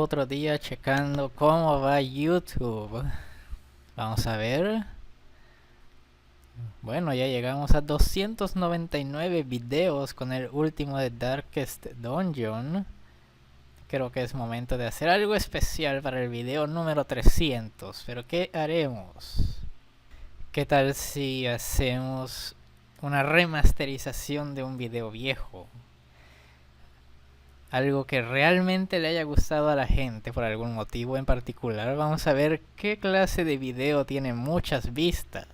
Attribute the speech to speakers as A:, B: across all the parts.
A: otro día checando cómo va YouTube. Vamos a ver. Bueno, ya llegamos a 299 videos con el último de Darkest Dungeon. Creo que es momento de hacer algo especial para el video número 300. Pero ¿qué haremos? ¿Qué tal si hacemos una remasterización de un video viejo? Algo que realmente le haya gustado a la gente por algún motivo en particular. Vamos a ver qué clase de video tiene muchas vistas.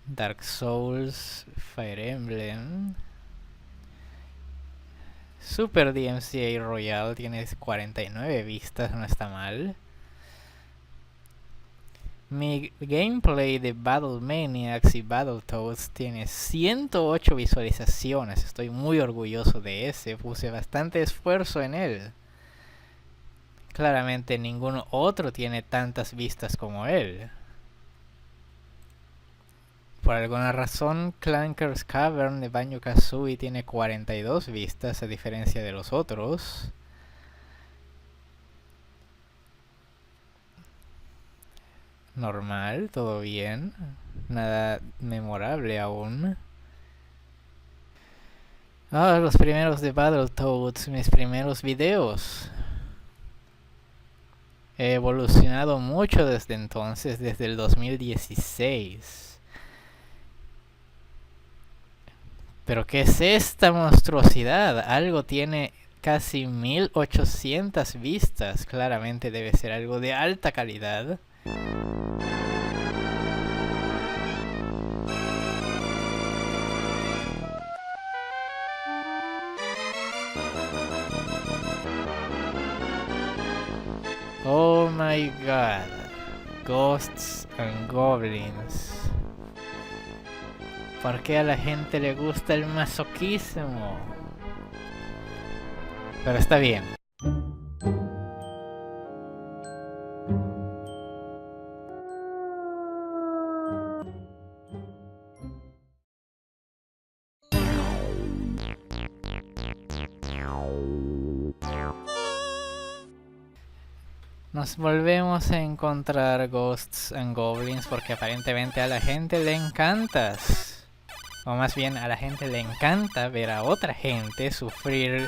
A: Dark Souls, Fire Emblem, Super DMCA Royale tiene 49 vistas, no está mal. Mi gameplay de Battle Maniacs y Battletoads tiene 108 visualizaciones. Estoy muy orgulloso de ese. Puse bastante esfuerzo en él. Claramente ningún otro tiene tantas vistas como él. Por alguna razón, Clanker's Cavern de Banjo-Kazooie tiene 42 vistas a diferencia de los otros. Normal, todo bien. Nada memorable aún. Los primeros de Battletoads, mis primeros videos. He evolucionado mucho desde entonces, desde el 2016. Pero ¿qué es esta monstruosidad? Algo tiene casi 1800 vistas. Claramente debe ser algo de alta calidad. Oh my god. Ghosts and Goblins. ¿Por qué a la gente le gusta el masoquismo? Pero está bien. Nos volvemos a encontrar Ghosts and Goblins porque aparentemente a la gente le encantas. O más bien a la gente le encanta ver a otra gente sufrir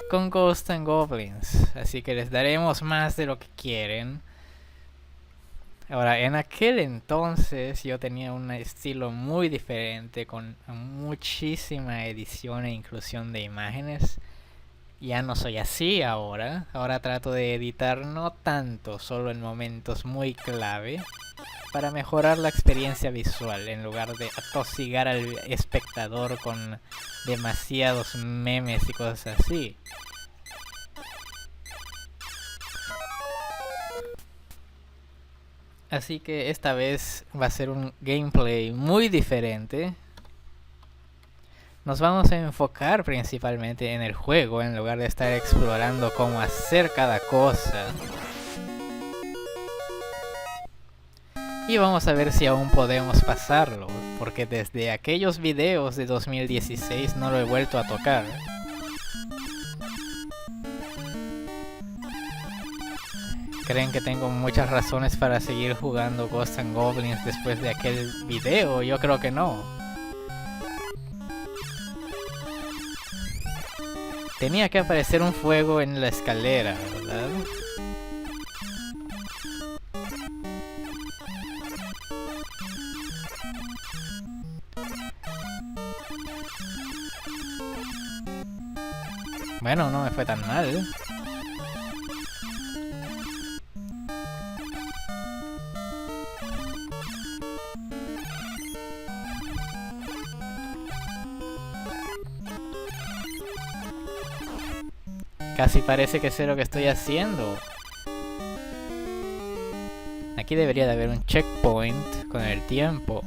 A: con Ghosts and Goblins. Así que les daremos más de lo que quieren. Ahora, en aquel entonces yo tenía un estilo muy diferente con muchísima edición e inclusión de imágenes. Ya no soy así ahora. Ahora trato de editar no tanto, solo en momentos muy clave, para mejorar la experiencia visual, en lugar de atosigar al espectador con demasiados memes y cosas así. Así que esta vez va a ser un gameplay muy diferente. Nos vamos a enfocar principalmente en el juego en lugar de estar explorando cómo hacer cada cosa. Y vamos a ver si aún podemos pasarlo, porque desde aquellos videos de 2016 no lo he vuelto a tocar. ¿Creen que tengo muchas razones para seguir jugando Ghosts and Goblins después de aquel video? Yo creo que no. Tenía que aparecer un fuego en la escalera, ¿verdad? Bueno, no me fue tan mal. Casi parece que sé lo que estoy haciendo. Aquí debería de haber un checkpoint con el tiempo.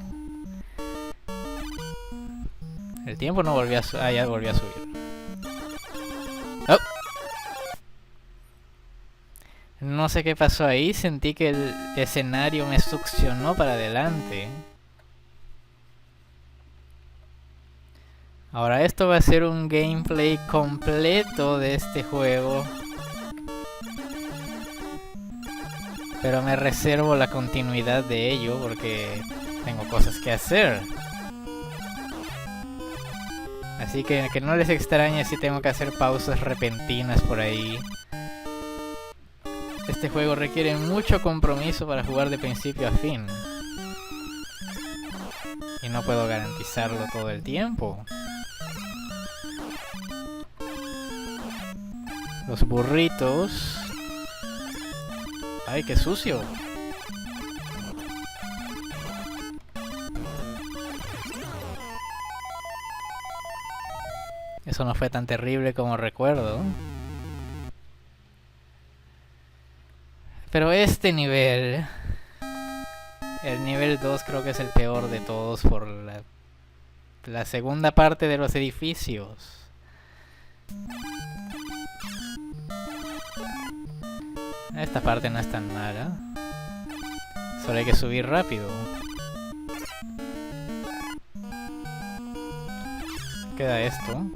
A: El tiempo no volvió a subir. Ah, ya volvió a subir. Oh. No sé qué pasó ahí. Sentí que el escenario me succionó para adelante. Ahora esto va a ser un gameplay completo de este juego. Pero me reservo la continuidad de ello porque tengo cosas que hacer. Así que no les extrañe si tengo que hacer pausas repentinas por ahí. Este juego requiere mucho compromiso para jugar de principio a fin. Y no puedo garantizarlo todo el tiempo. Los burritos. ¡Ay, qué sucio! Eso no fue tan terrible como recuerdo. Pero este nivel... El nivel 2 creo que es el peor de todos por la segunda parte de los edificios. Esta parte no es tan mala. Solo hay que subir rápido. Queda esto.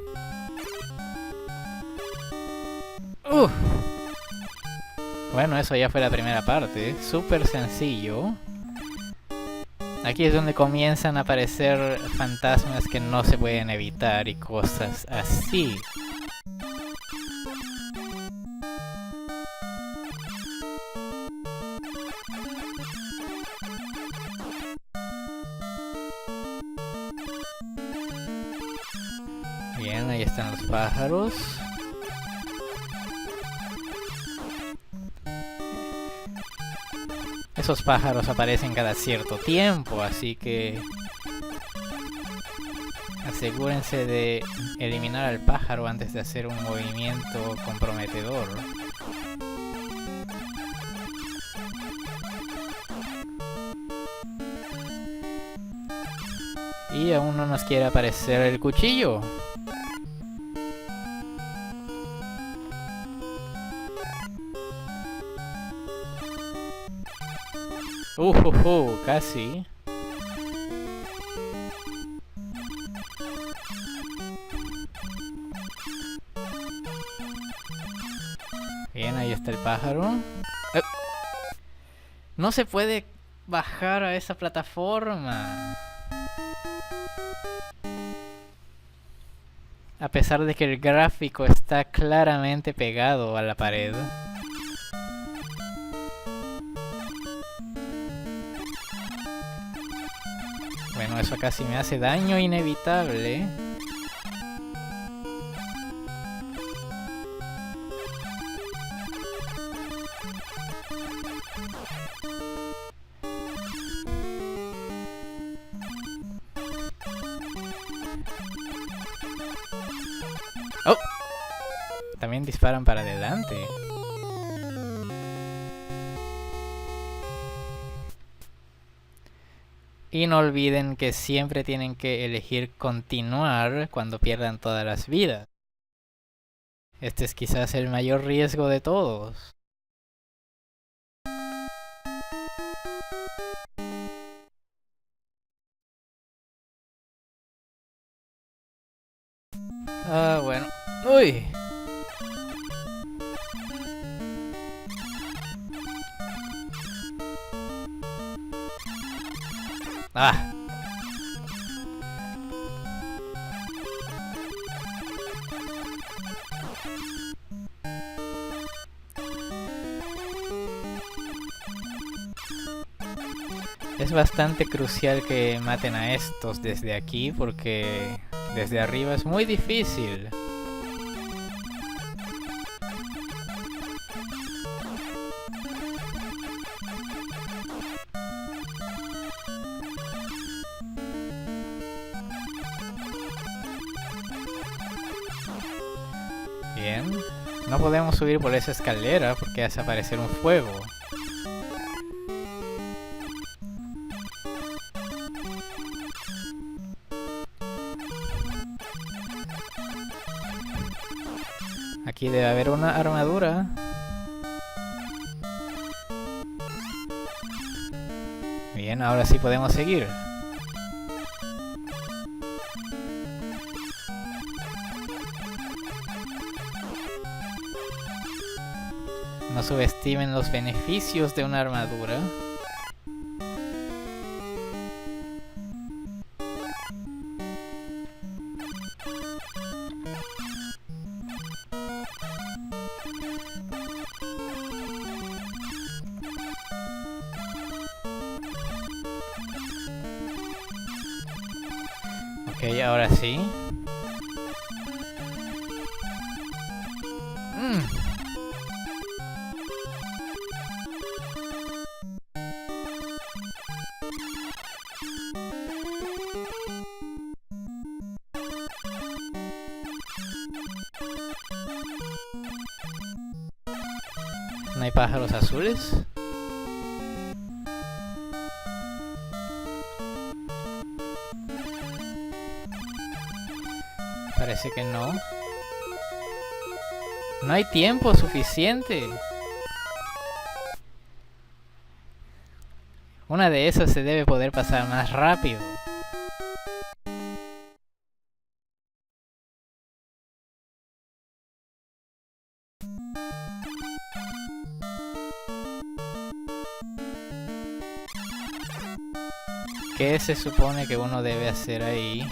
A: Bueno, eso ya fue la primera parte. Súper sencillo. Aquí es donde comienzan a aparecer fantasmas que no se pueden evitar y cosas así. Bien, ahí están los pájaros. Esos pájaros aparecen cada cierto tiempo, así que asegúrense de eliminar al pájaro antes de hacer un movimiento comprometedor. Y aún no nos quiere aparecer el cuchillo. Casi. Bien, ahí está el pájaro. No se puede bajar a esa plataforma. A pesar de que el gráfico está claramente pegado a la pared. Bueno, eso casi me hace daño inevitable. ¡Oh! También disparan para adelante. Y no olviden que siempre tienen que elegir continuar cuando pierdan todas las vidas. Este es quizás el mayor riesgo de todos. Ah, bueno. ¡Uy! ¡Ah! Es bastante crucial que maten a estos desde aquí porque desde arriba es muy difícil. Bien. No podemos subir por esa escalera porque hace aparecer un fuego. Aquí debe haber una armadura. Bien, ahora sí podemos seguir. No subestimen los beneficios de una armadura. Ok, ahora sí. ¿No hay pájaros azules? Parece que no. No hay tiempo suficiente. Una de esas se debe poder pasar más rápido. ¿Qué se supone que uno debe hacer ahí?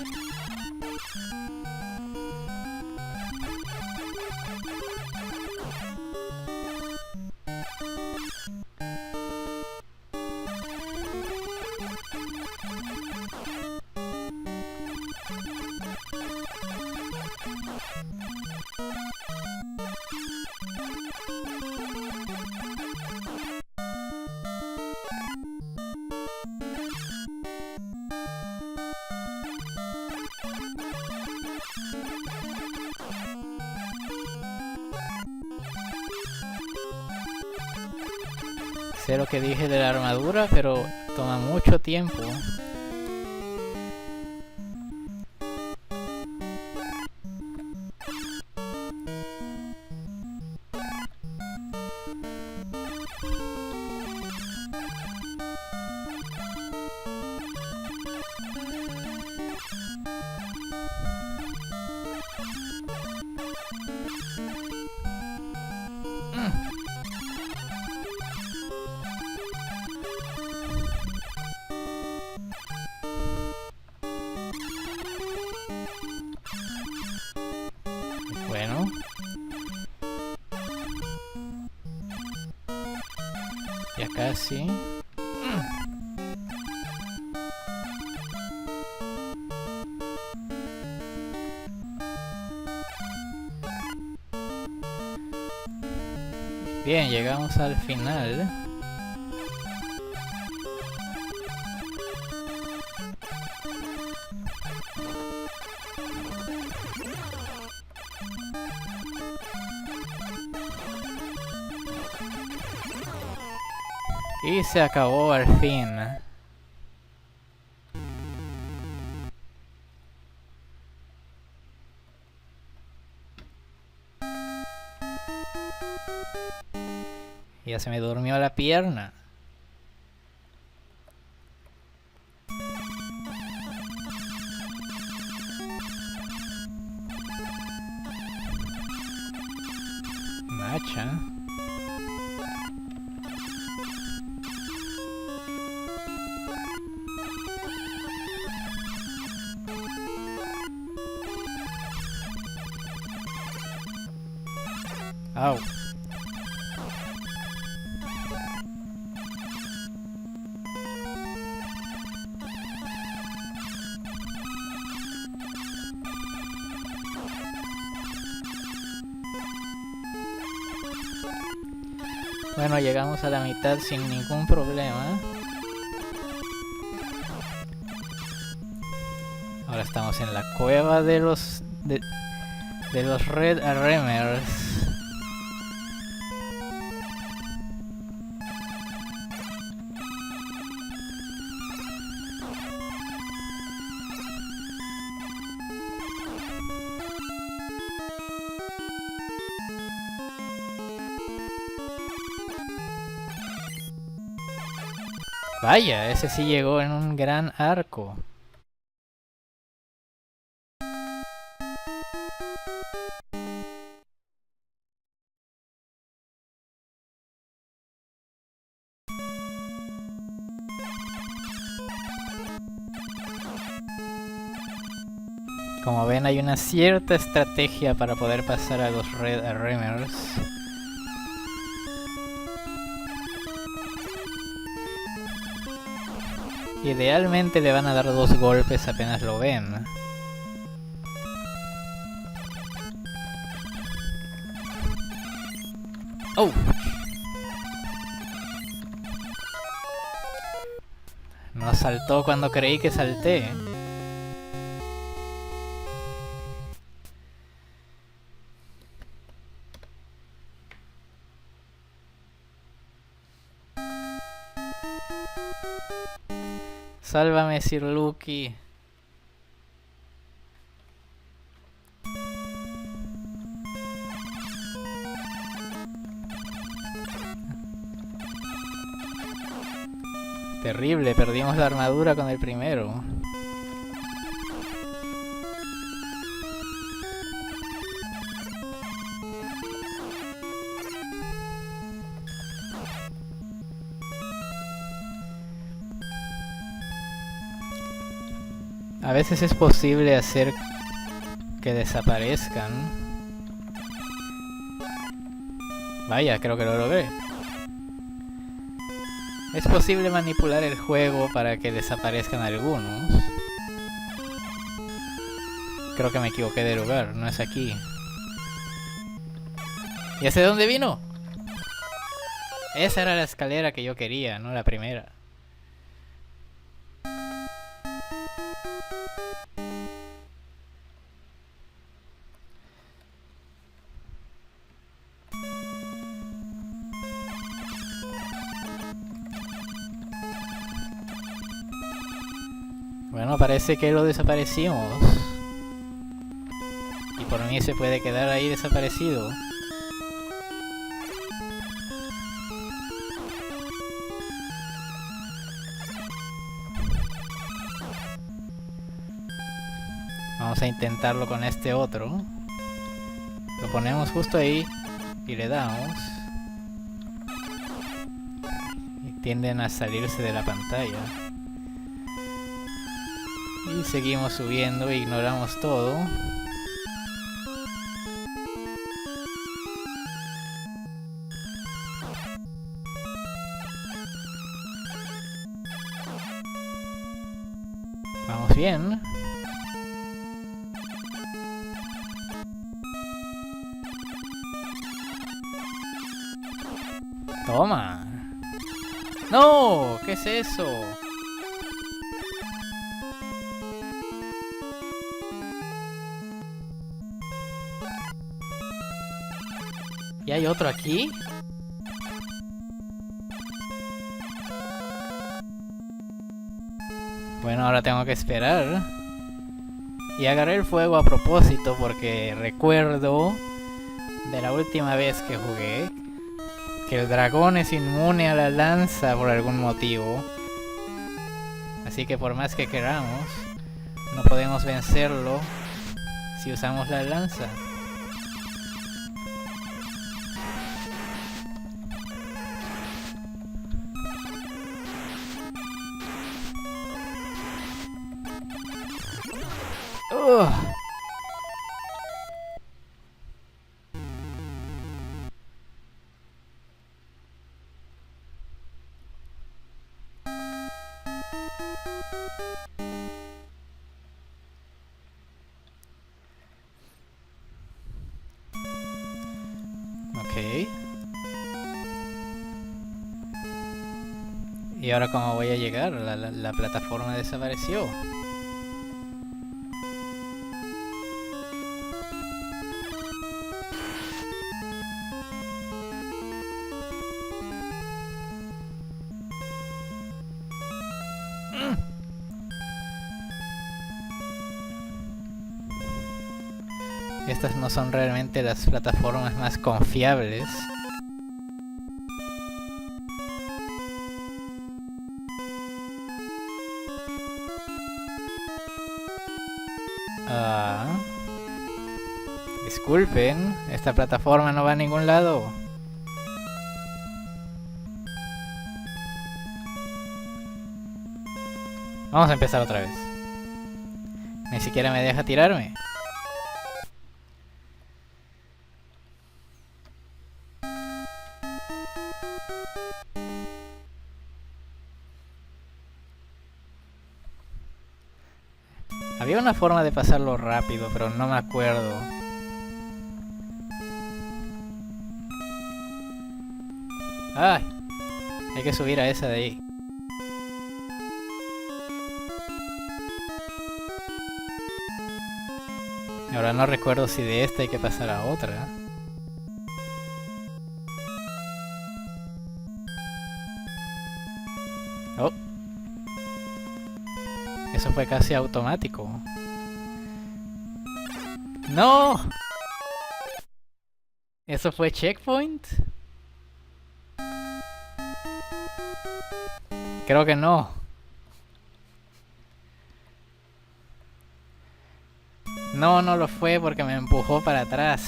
A: Sé lo que dije de la armadura, pero toma mucho tiempo. Bueno. Ya casi. Bien, llegamos al final. Y se acabó al fin. Ya se me durmió la pierna. Macha. Au. Bueno, llegamos a la mitad sin ningún problema. Ahora estamos en la cueva de los Red Remers. Vaya, ese sí llegó en un gran arco. Como ven, hay una cierta estrategia para poder pasar a los Red Rimmers. Idealmente le van a dar 2 golpes apenas lo ven. ¡Oh! No saltó cuando creí que salté. Sálvame, Sir Lucky. Terrible, perdimos la armadura con el primero. A veces es posible hacer que desaparezcan. Vaya, creo que lo logré. Es posible manipular el juego para que desaparezcan algunos. Creo que me equivoqué de lugar, no es aquí. ¿Ya sé dónde vino? Esa era la escalera que yo quería, no la primera. Bueno, parece que lo desaparecimos. Y por mí se puede quedar ahí desaparecido. Vamos a intentarlo con este otro. Lo ponemos justo ahí y le damos. Y tienden a salirse de la pantalla. Y seguimos subiendo e ignoramos todo. Vamos bien. Toma. ¡No! ¿Qué es eso? ¿Y hay otro aquí? Bueno, ahora tengo que esperar. Y agarré el fuego a propósito porque recuerdo de la última vez que jugué que el dragón es inmune a la lanza por algún motivo. Así que por más que queramos, no podemos vencerlo si usamos la lanza. Ok. ¿Y ahora cómo voy a llegar? La plataforma desapareció. Estas no son realmente las plataformas más confiables. Disculpen, esta plataforma no va a ningún lado. Vamos a empezar otra vez. Ni siquiera me deja tirarme. Había una forma de pasarlo rápido, pero no me acuerdo. ¡Ay! Hay que subir a esa de ahí. Ahora no recuerdo si de esta hay que pasar a otra. Oh. Eso fue casi automático. ¡No! ¿Eso fue checkpoint? Creo que no. No, no lo fue porque me empujó para atrás.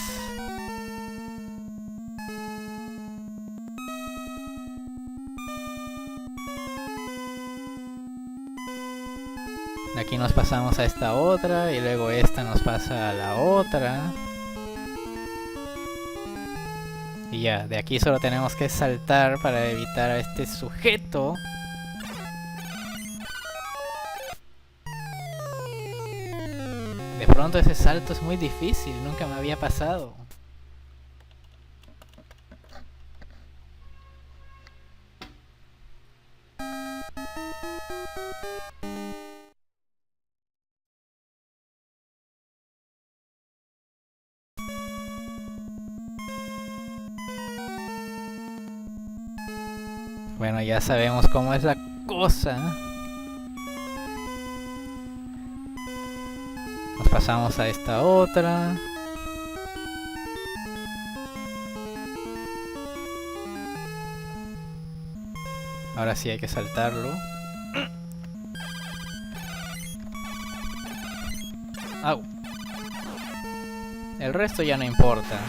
A: De aquí nos pasamos a esta otra y luego esta nos pasa a la otra. Y ya, de aquí solo tenemos que saltar para evitar a este sujeto. De pronto ese salto es muy difícil, nunca me había pasado. Bueno, ya sabemos cómo es la cosa. Nos pasamos a esta otra. Ahora sí hay que saltarlo. Au. El resto ya no importa.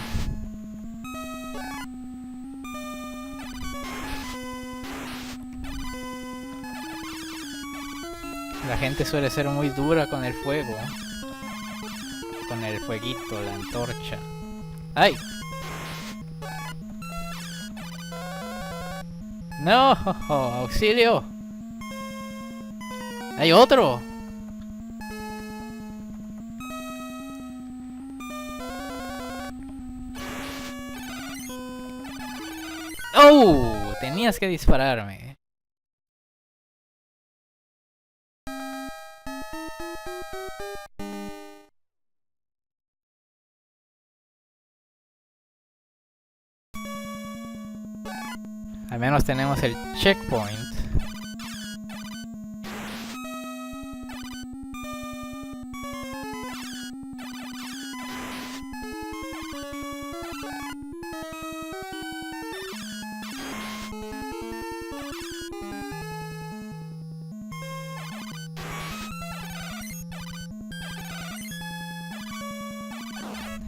A: La gente suele ser muy dura con el fuego. Con el fueguito, la antorcha. ¡Ay! ¡No! ¡Auxilio! ¡Hay otro! ¡Oh! Tenías que dispararme. Al menos tenemos el checkpoint.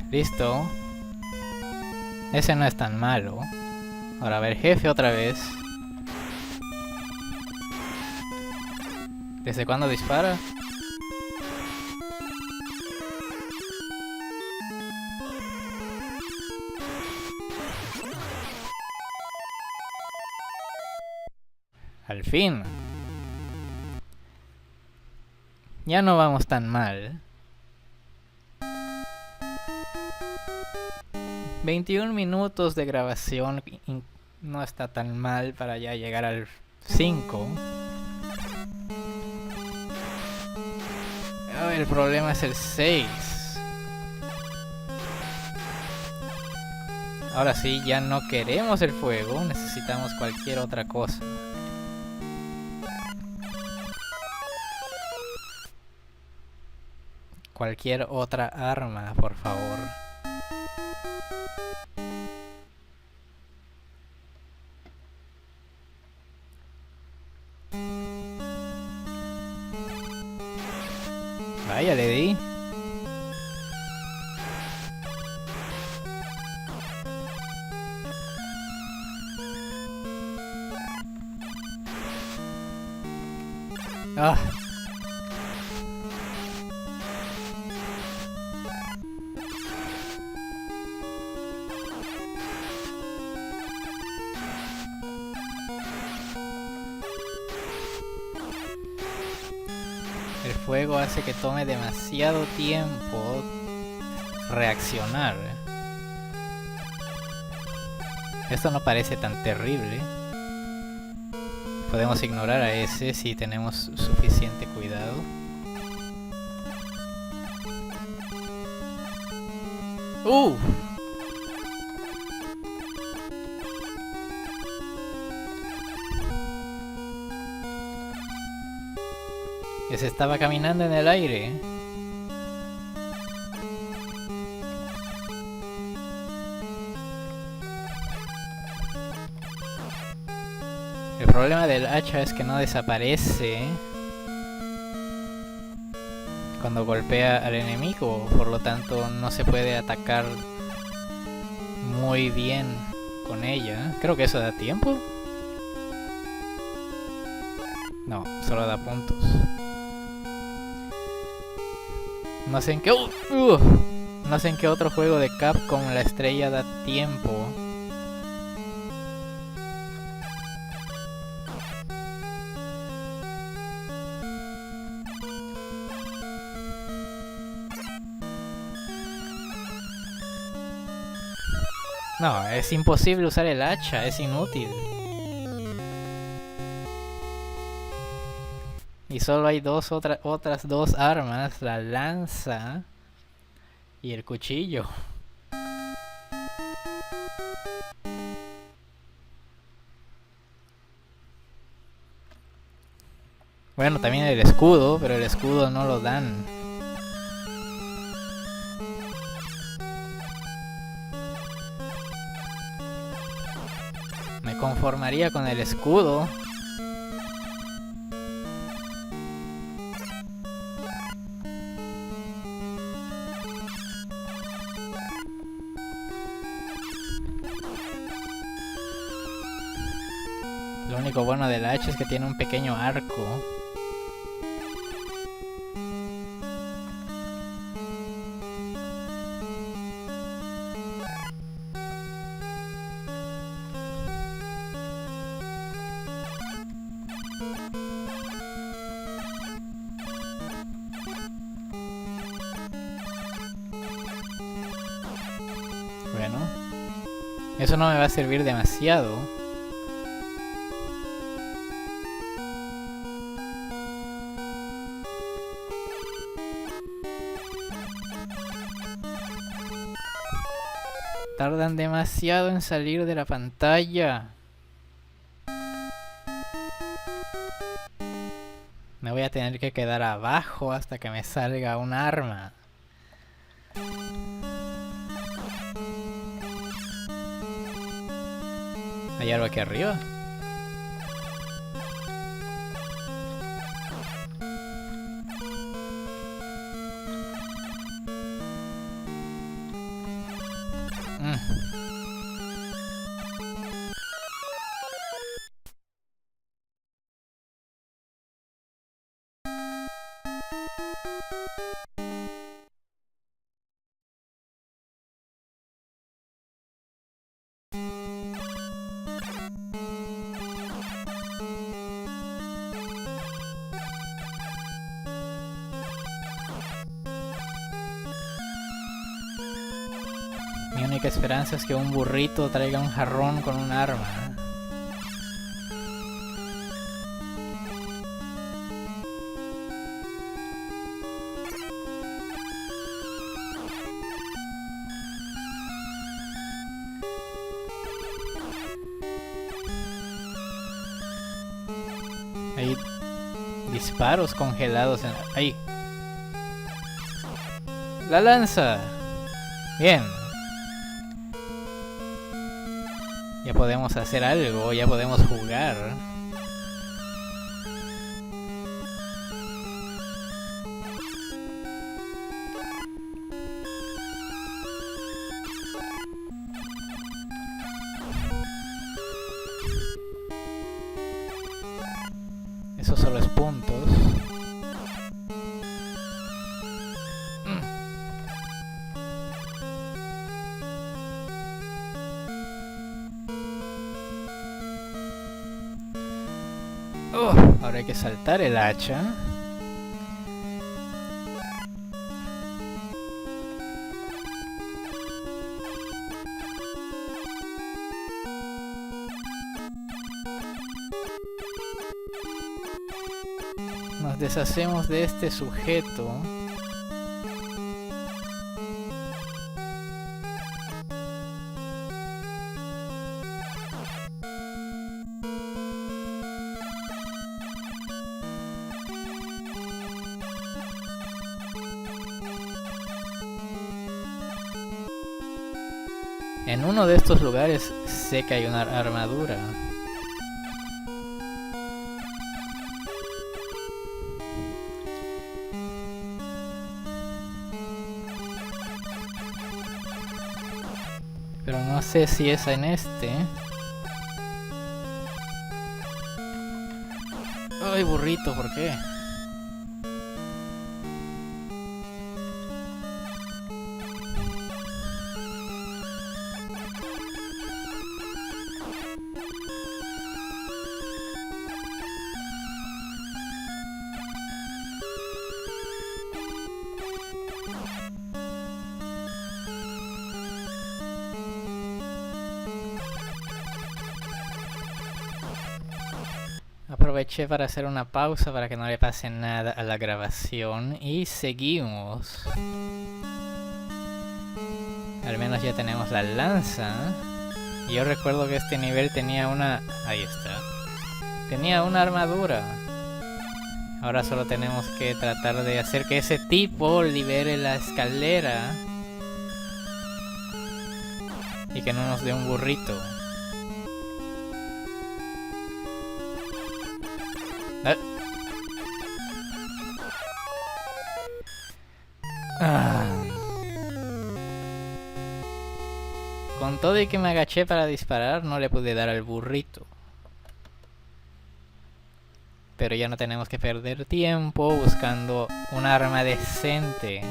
A: Listo. Ese no es tan malo. Ahora a ver, jefe otra vez. ¿Desde cuándo dispara? Al fin. Ya no vamos tan mal. 21 minutos de grabación no está tan mal para ya llegar al 5. El problema es el 6. Ahora sí, ya no queremos el fuego, necesitamos cualquier otra cosa. Cualquier otra arma, por favor. Vaya, le di. Ah. el fuego hace que tome demasiado tiempo reaccionar. Esto no parece tan terrible. Podemos ignorar a ese si tenemos suficiente cuidado. Ese estaba caminando en el aire. El problema del hacha es que no desaparece cuando golpea al enemigo, por lo tanto no se puede atacar muy bien con ella. Creo que eso da tiempo. No, solo da puntos. No sé en qué... no sé en qué otro juego de Capcom la estrella da tiempo. No, es imposible usar el hacha, es inútil. Y solo hay otras dos armas, la lanza y el cuchillo. Bueno, también el escudo, pero el escudo no lo dan. Me conformaría con el escudo. Lo único bueno del hacha es que tiene un pequeño arco. Bueno, eso no me va a servir demasiado. Tardan demasiado en salir de la pantalla. Me voy a tener que quedar abajo hasta que me salga un arma. ¿Hay algo aquí arriba? Mi única esperanza es que un burrito traiga un jarrón con un arma. Hay disparos congelados en... ¡Ahí! ¡La lanza! Bien. Ya podemos hacer algo, ya podemos jugar. Eso solo es puntos. Ahora hay que saltar el hacha. nos deshacemos de este sujeto. En uno de estos lugares sé que hay una armadura. Pero no sé si es en este. Ay, burrito, ¿por qué? Aproveché para hacer una pausa para que no le pase nada a la grabación y seguimos. Al menos ya tenemos la lanza. Yo recuerdo que este nivel tenía una... Ahí está. Tenía una armadura. Ahora solo tenemos que tratar de hacer que ese tipo libere la escalera. Y que no nos dé un burrito. Con todo y que me agaché para disparar, no le pude dar al burrito. Pero ya no tenemos que perder tiempo buscando un arma decente.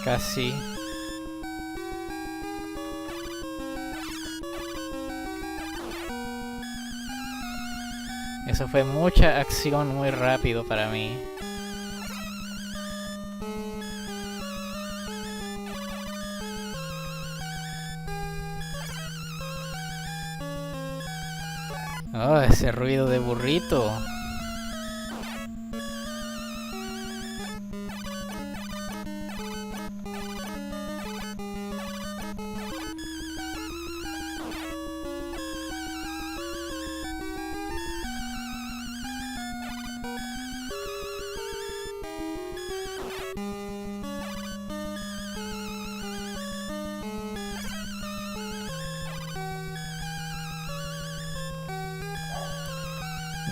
A: Casi. Eso fue mucha acción muy rápido para mí. Oh, ese ruido de burrito.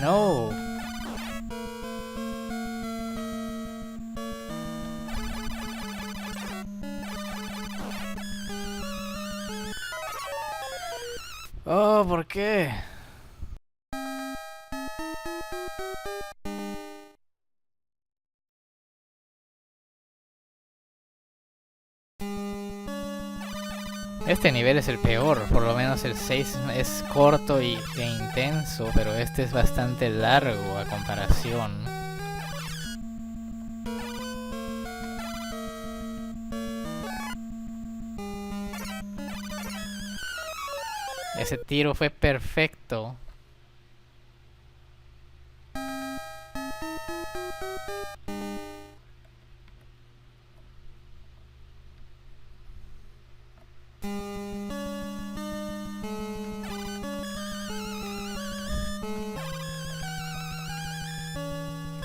A: No. Oh, ¿por qué? Este nivel es el peor, por lo menos el 6 es corto e intenso, pero este es bastante largo a comparación. Ese tiro fue perfecto.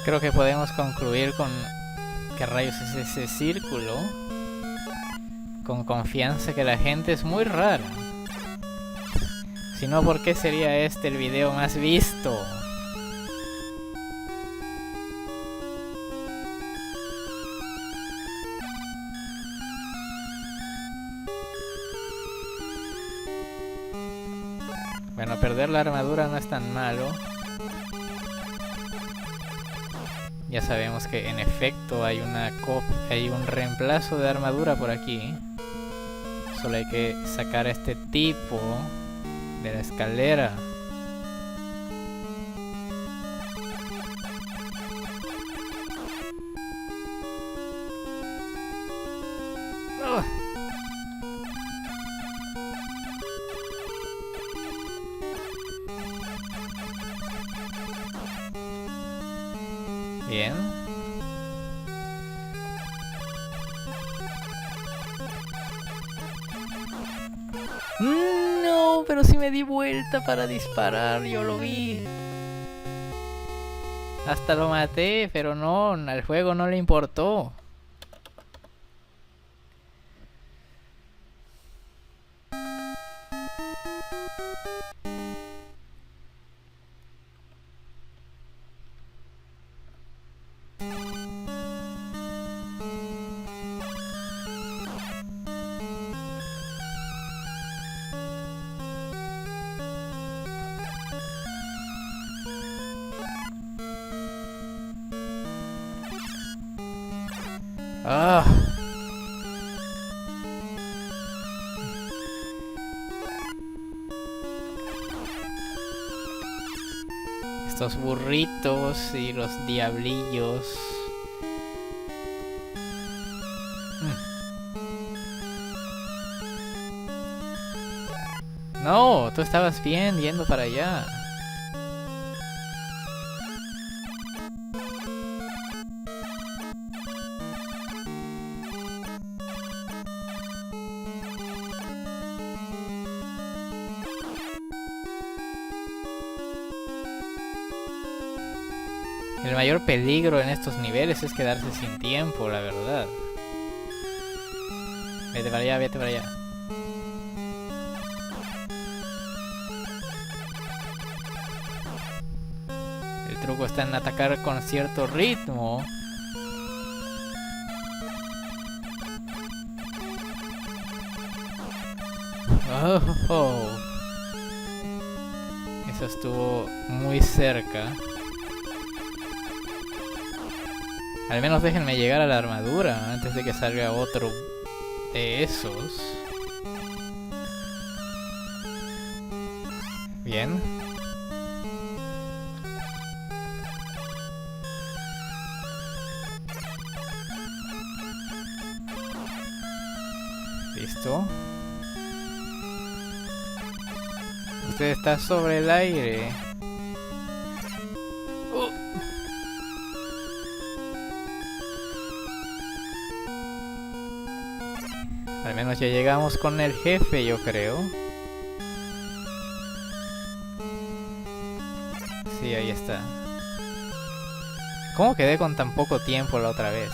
A: Creo que podemos concluir con qué rayos es ese círculo. Con confianza que la gente es muy rara. Si no, ¿por qué sería este el video más visto? Bueno, perder la armadura no es tan malo. Ya sabemos que en efecto hay un reemplazo de armadura por aquí. Solo hay que sacar a este tipo de la escalera. ¡Oh! Bien. No, pero si me di vuelta para disparar, yo lo vi. Hasta lo maté, pero no, al juego no le importó. Ah. Estos burritos y los diablillos. No, tú estabas bien yendo para allá. El mayor peligro en estos niveles es quedarse sin tiempo, la verdad. Vete para allá, vete para allá. El truco está en atacar con cierto ritmo. Oh. Eso estuvo muy cerca. Al menos déjenme llegar a la armadura antes de que salga otro de esos. Bien. Listo. Usted está sobre el aire. Al menos ya llegamos con el jefe, yo creo. Sí, ahí está. ¿Cómo quedé con tan poco tiempo la otra vez?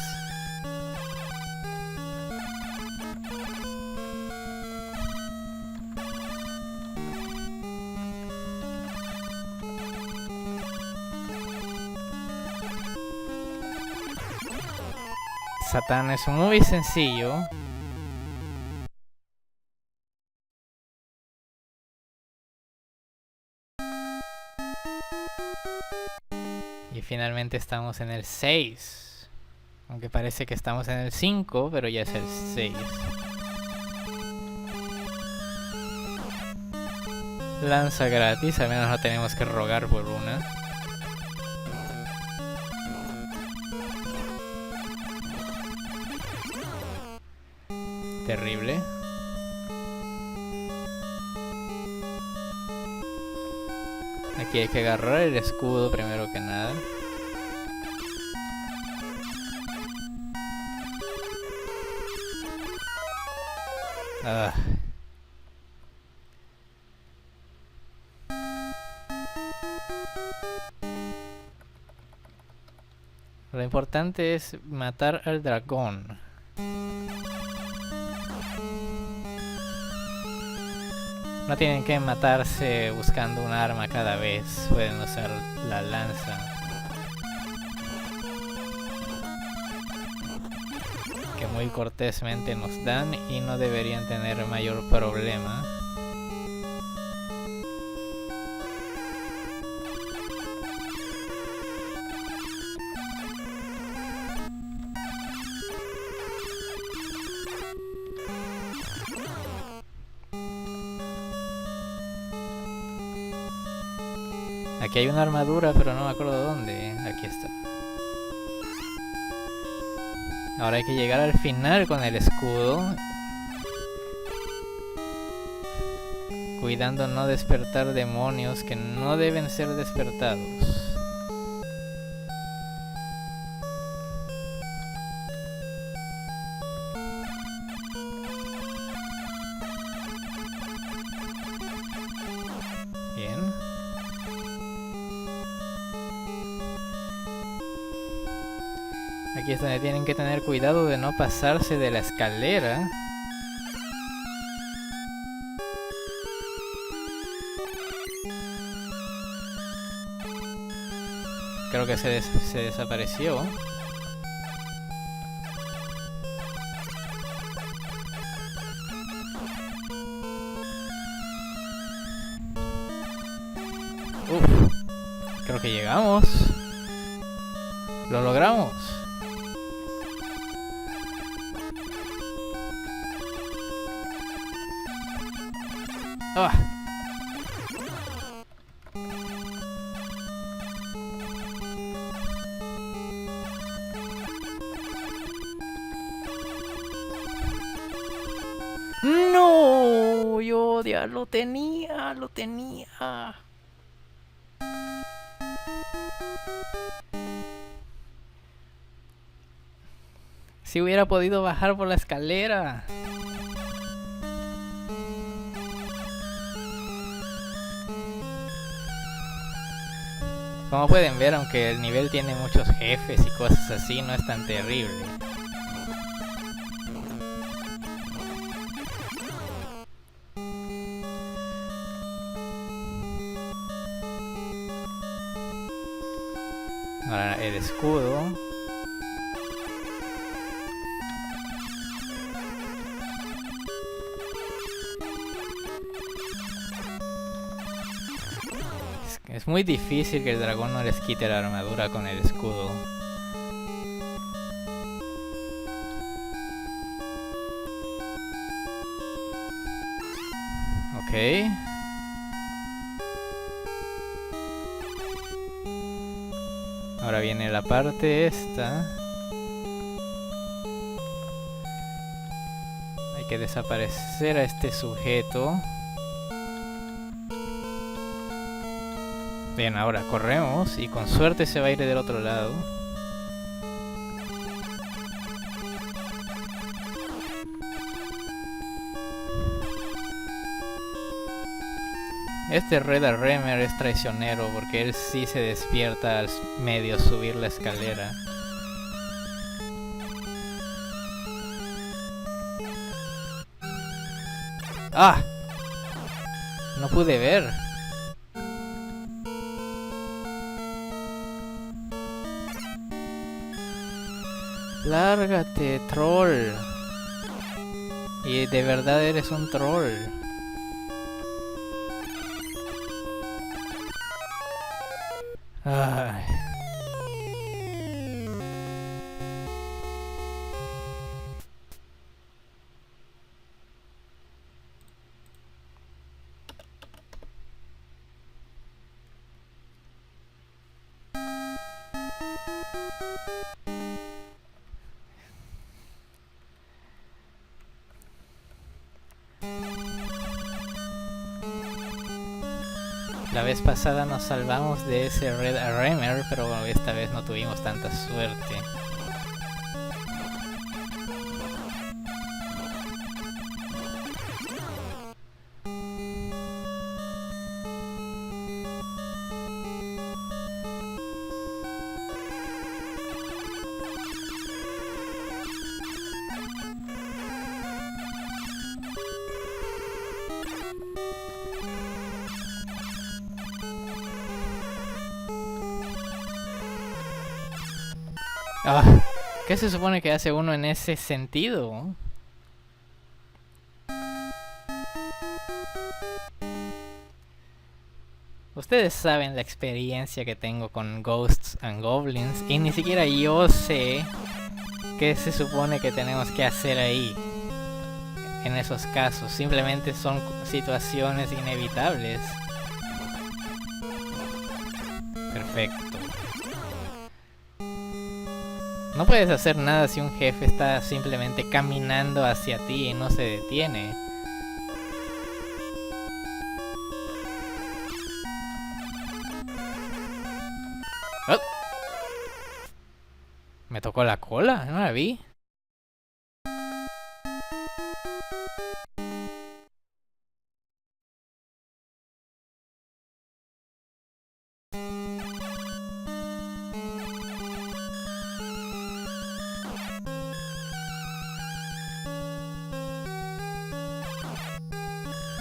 A: Satán es muy sencillo. Y finalmente estamos en el 6. Aunque parece que estamos en el 5, pero ya es el 6. Lanza gratis, al menos no tenemos que rogar por una. Terrible. Aquí hay que agarrar el escudo primero que nada. Ah. Lo importante es matar al dragón. No tienen que matarse buscando un arma cada vez. Pueden usar la lanza. Que muy cortésmente nos dan y no deberían tener mayor problema. Aquí hay una armadura, pero no me acuerdo dónde. Aquí está. Ahora hay que llegar al final con el escudo. Cuidando no despertar demonios que no deben ser despertados. Bien. Aquí es donde tienen que tener cuidado de no pasarse de la escalera. Creo que se desapareció. Uf, creo que llegamos. Lo logramos. Ah. No, yo ya lo tenía. Si hubiera podido bajar por la escalera. Como pueden ver, aunque el nivel tiene muchos jefes y cosas así, no es tan terrible. Ahora el escudo. Es muy difícil que el dragón no les quite la armadura con el escudo. Ok. Ahora viene la parte esta. Hay que desaparecer a este sujeto. Bien, ahora corremos y con suerte se va a ir del otro lado. Este Red Arremer es traicionero porque él sí se despierta al medio subir la escalera. ¡Ah! No pude ver. Lárgate, troll. Y de verdad eres un troll. Ay. La vez pasada nos salvamos de ese Red Arremer, pero esta vez no tuvimos tanta suerte. Ah, ¿qué se supone que hace uno en ese sentido? Ustedes saben la experiencia que tengo con Ghosts and Goblins y ni siquiera yo sé qué se supone que tenemos que hacer ahí. En esos casos, simplemente son situaciones inevitables. perfecto. No puedes hacer nada si un jefe está simplemente caminando hacia ti y no se detiene. ¡Oh! Me tocó la cola, no la vi.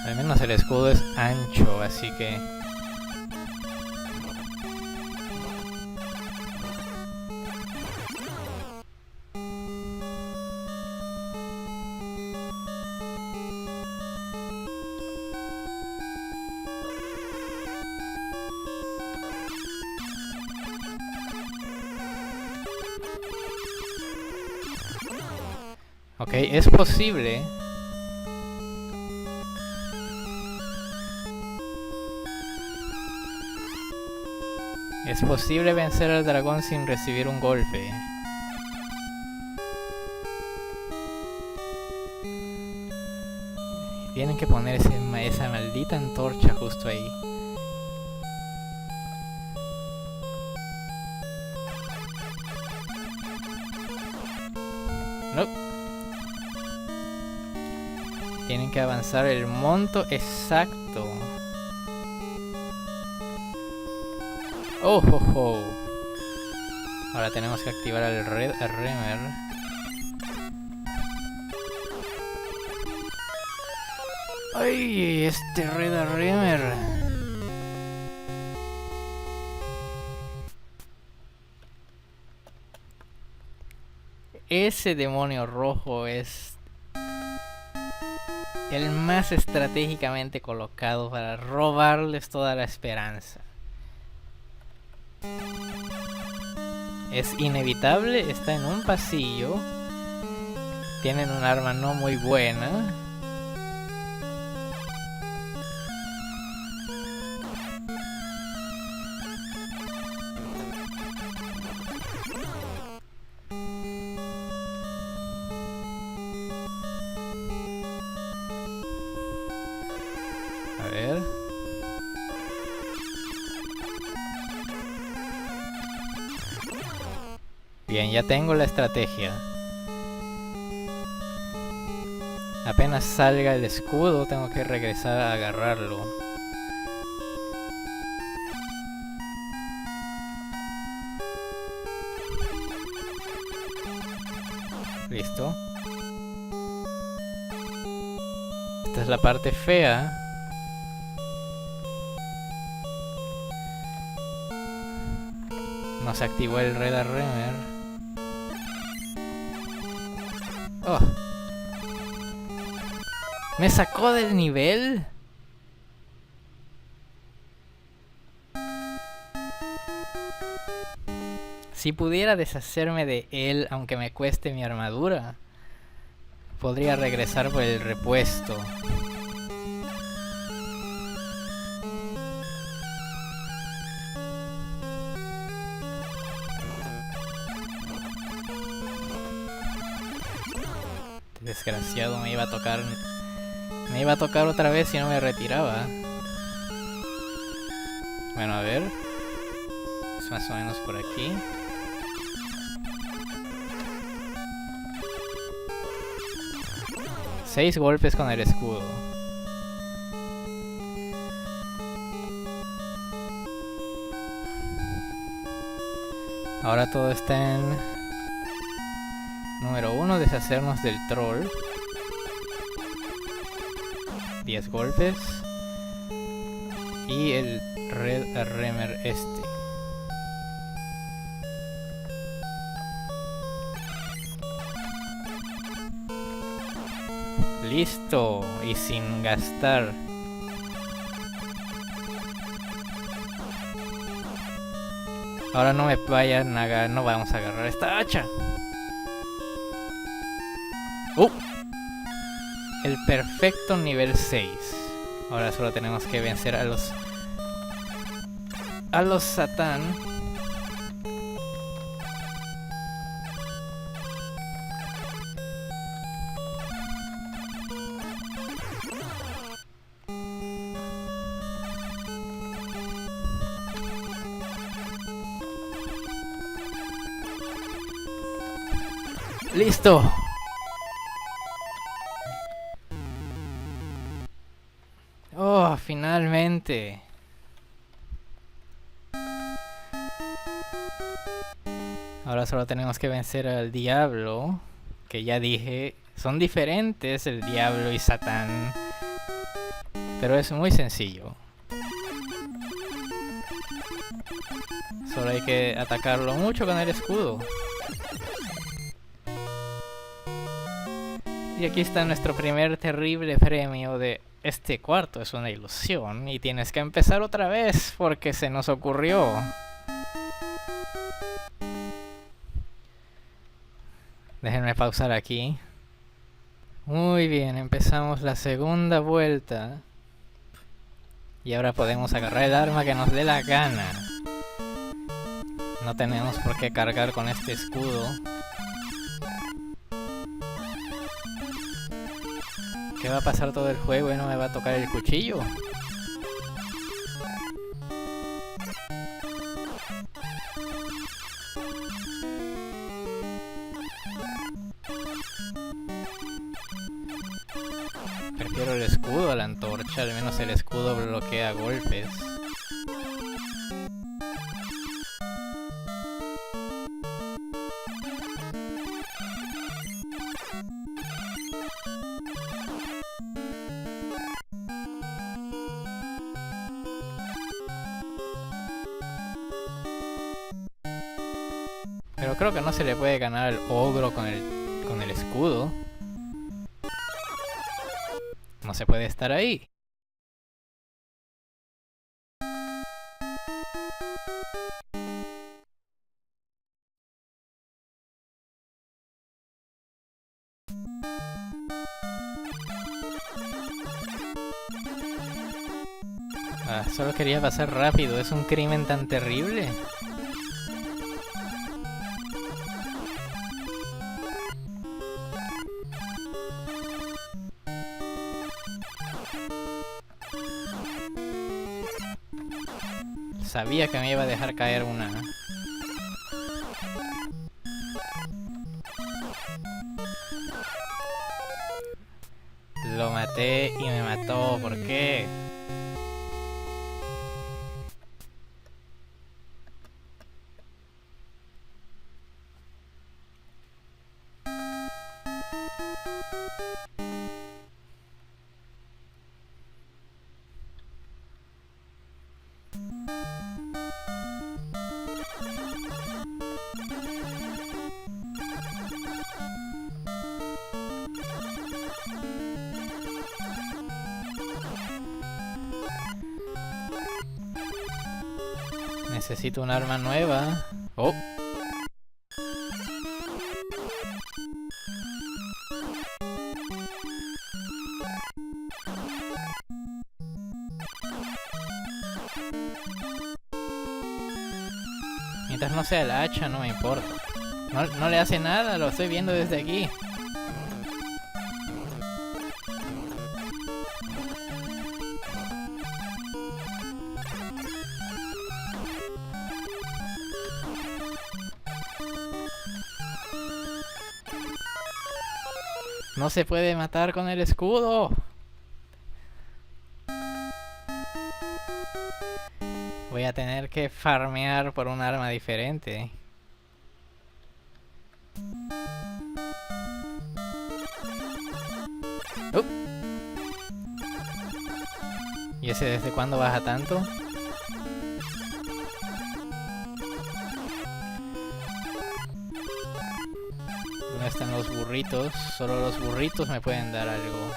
A: Al menos el escudo es ancho, así que... Ok, es posible. Es posible vencer al dragón sin recibir un golpe. Tienen que poner esa maldita antorcha justo ahí. No. Tienen que avanzar el monto exacto. Oh, ho, ho. Ahora tenemos que activar al Red Remer. Ay, este Red Remer. Ese demonio rojo es el más estratégicamente colocado para robarles toda la esperanza. Es inevitable, está en un pasillo. Tienen un arma no muy buena. A ver. Bien, ya tengo la estrategia. Apenas salga el escudo, tengo que regresar a agarrarlo. Listo. Esta es la parte fea. No se activó el Red Remer. Oh. ¿Me sacó del nivel? Si pudiera deshacerme de él, aunque me cueste mi armadura, podría regresar por el repuesto. Desgraciado, me iba a tocar. Me iba a tocar otra vez si no me retiraba. Bueno, a ver. Es más o menos por aquí. Seis golpes con el escudo. Ahora todo está en... Número 1, deshacernos del troll. 10 golpes. Y el Red Remer este. Listo. Y sin gastar. Ahora no me vayan a agarrar. No vamos a agarrar esta hacha. El perfecto nivel 6. Ahora solo tenemos que vencer a los... a los Satán. ¡Listo! ¡Oh, finalmente! Ahora solo tenemos que vencer al diablo, que ya dije, son diferentes el diablo y Satán, pero es muy sencillo. Solo hay que atacarlo mucho con el escudo. Y aquí está nuestro primer terrible premio de este cuarto. Es una ilusión y tienes que empezar otra vez porque se nos ocurrió. Déjenme pausar aquí. Muy bien, empezamos la segunda vuelta. Y ahora podemos agarrar el arma que nos dé la gana. No tenemos por qué cargar con este escudo. ¿Qué va a pasar todo el juego y no me va a tocar el cuchillo? Prefiero el escudo a la antorcha, al menos el escudo bloquea golpes. Pero creo que no se le puede ganar al ogro con el escudo. No se puede estar ahí. Solo quería pasar rápido. ¿Es un crimen tan terrible? Sabía que me iba a dejar caer una. Lo maté y me mató. ¿Por qué? Necesito un arma nueva. Oh. Mientras no sea el hacha, no me importa. No le hace nada, lo estoy viendo desde aquí. No se puede matar con el escudo. Voy a tener que farmear por un arma diferente. ¿Y ese desde cuándo baja tanto? ¿Dónde están los burritos? Solo los burritos me pueden dar algo.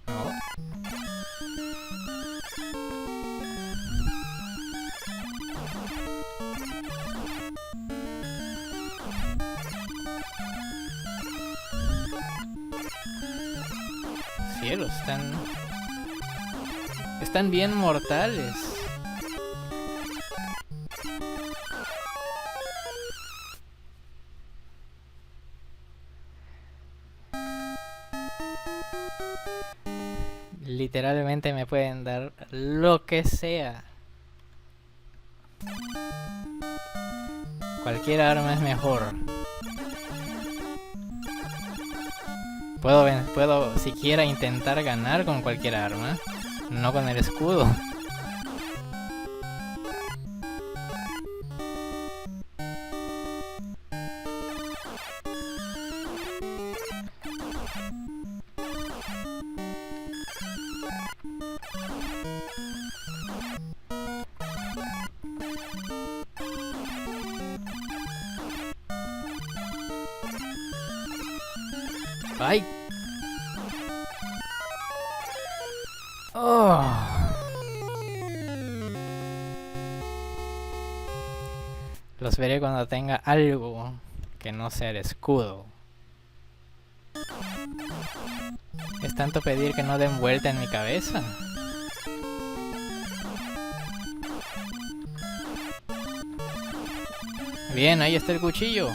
A: No. Cielos, están bien mortales. Literalmente me pueden dar lo que sea. Cualquier arma es mejor. Puedo siquiera intentar ganar con cualquier arma, no con el escudo. ¡Ay! ¡Oh! Los veré cuando tenga algo que no sea el escudo. ¿Es tanto pedir que no den vuelta en mi cabeza? Bien, ahí está el cuchillo.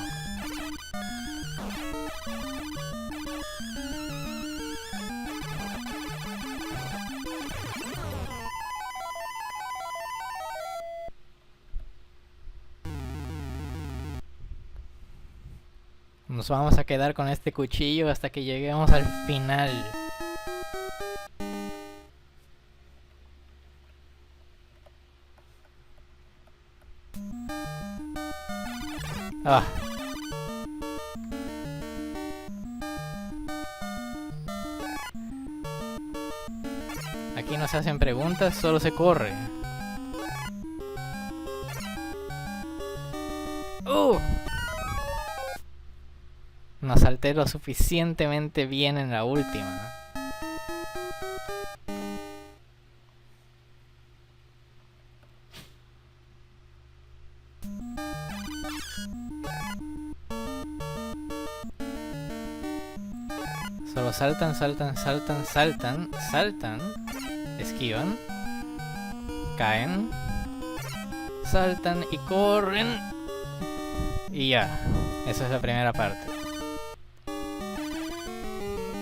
A: Nos vamos a quedar con este cuchillo hasta que lleguemos al final. Ah. Aquí no se hacen preguntas, solo se corre. No salté lo suficientemente bien en la última. Solo saltan, saltan, saltan, saltan, saltan, esquivan, caen, saltan y corren. Y ya, esa es la primera parte.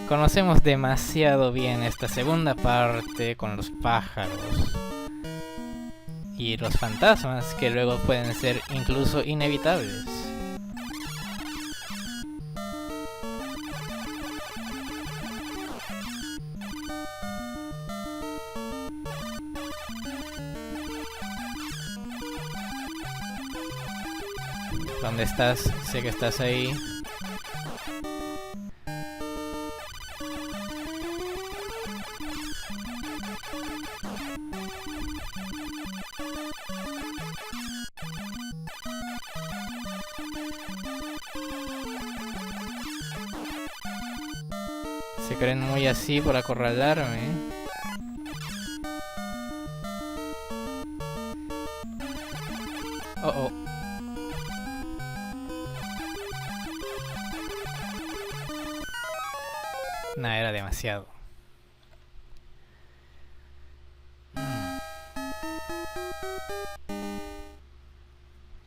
A: Conocemos demasiado bien esta segunda parte con los pájaros y los fantasmas que luego pueden ser incluso inevitables. ¿Dónde estás? Sé que estás ahí. Se creen muy así por acorralarme. Oh, oh. Nah, era demasiado.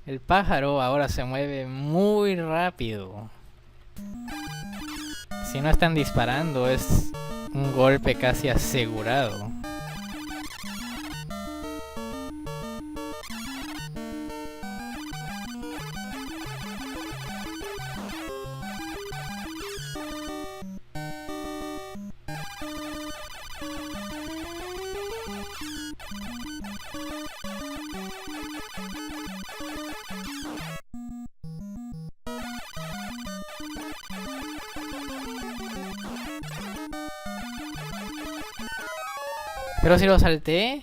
A: El pájaro ahora se mueve muy rápido. Si no están disparando, es un golpe casi asegurado. Pero si lo salté.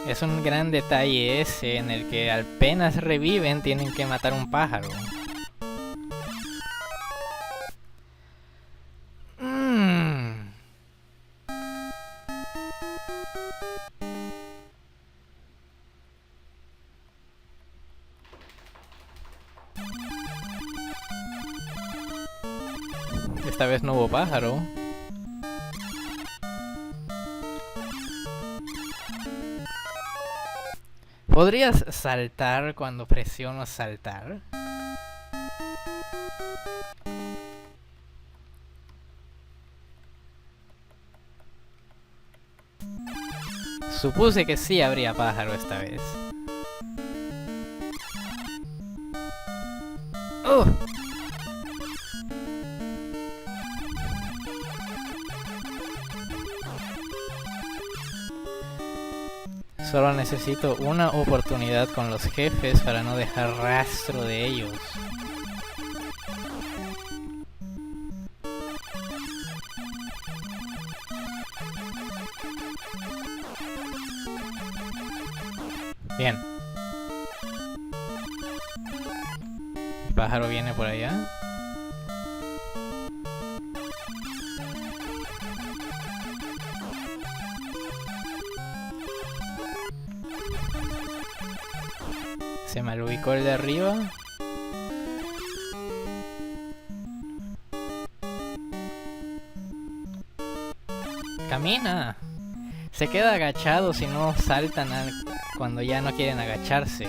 A: Es un gran detalle ese en el que apenas reviven tienen que matar un pájaro. Esta vez no hubo pájaro. ¿Podrías saltar cuando presiono saltar? Supuse que sí habría pájaro esta vez. ¡Oh! Solo necesito una oportunidad con los jefes para no dejar rastro de ellos. Bien. El pájaro viene por allá. Se me ubicó el de arriba. Camina. Se queda agachado si no saltan cuando ya no quieren agacharse.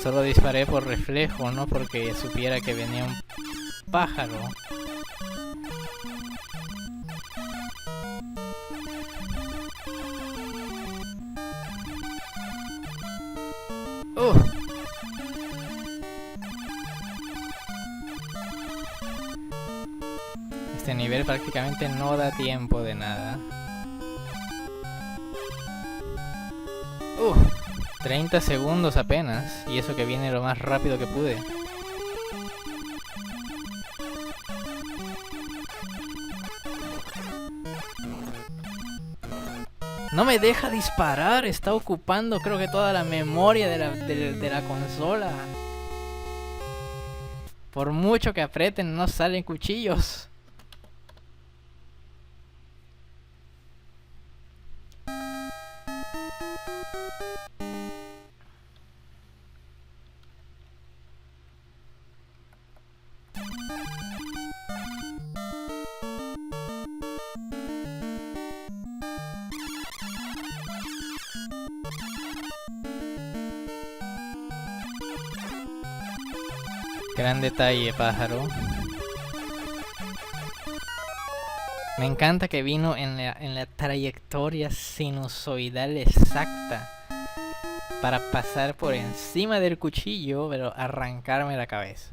A: Solo disparé por reflejo, no porque supiera que venía un pájaro. Este nivel prácticamente no da tiempo de nada. 30 segundos apenas, y eso que viene lo más rápido que pude. No me deja disparar, está ocupando creo que toda la memoria de la consola. Por mucho que aprieten no salen cuchillos. Gran detalle, pájaro. Me encanta que vino en la trayectoria sinusoidal exacta para pasar por encima del cuchillo, pero arrancarme la cabeza.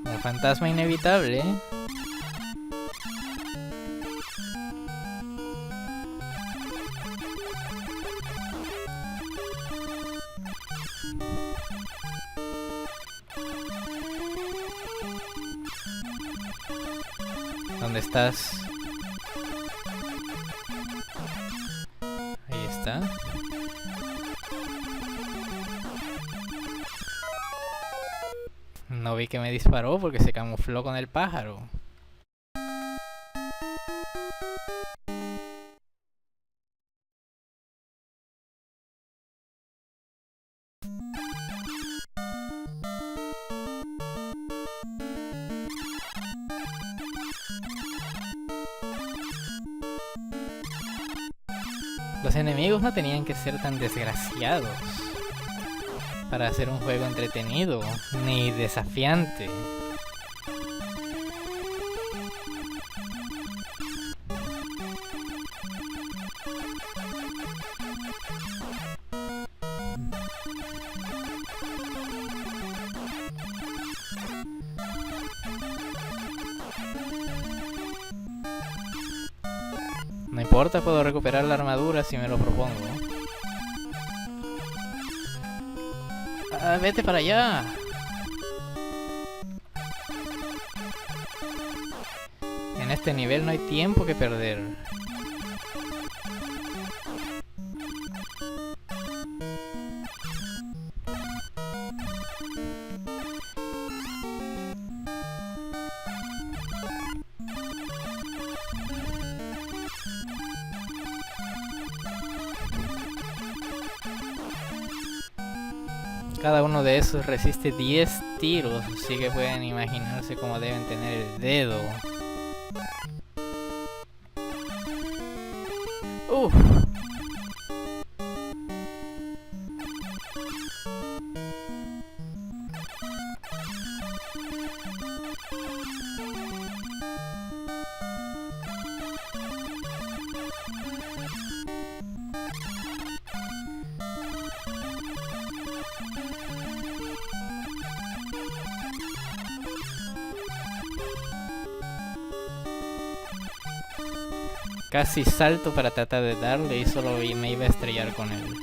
A: Un fantasma inevitable, ¿eh? ¿Dónde estás? Ahí está. No vi que me disparó porque se camufló con el pájaro. Los enemigos no tenían que ser tan desgraciados para hacer un juego entretenido ni desafiante. No importa, puedo recuperar la armadura si me lo propongo. Ah, vete para allá. En este nivel no hay tiempo que perder. Cada uno de esos resiste 10 tiros, así que pueden imaginarse cómo deben tener el dedo. Uf. Casi salto para tratar de darle y solo me iba a estrellar con él.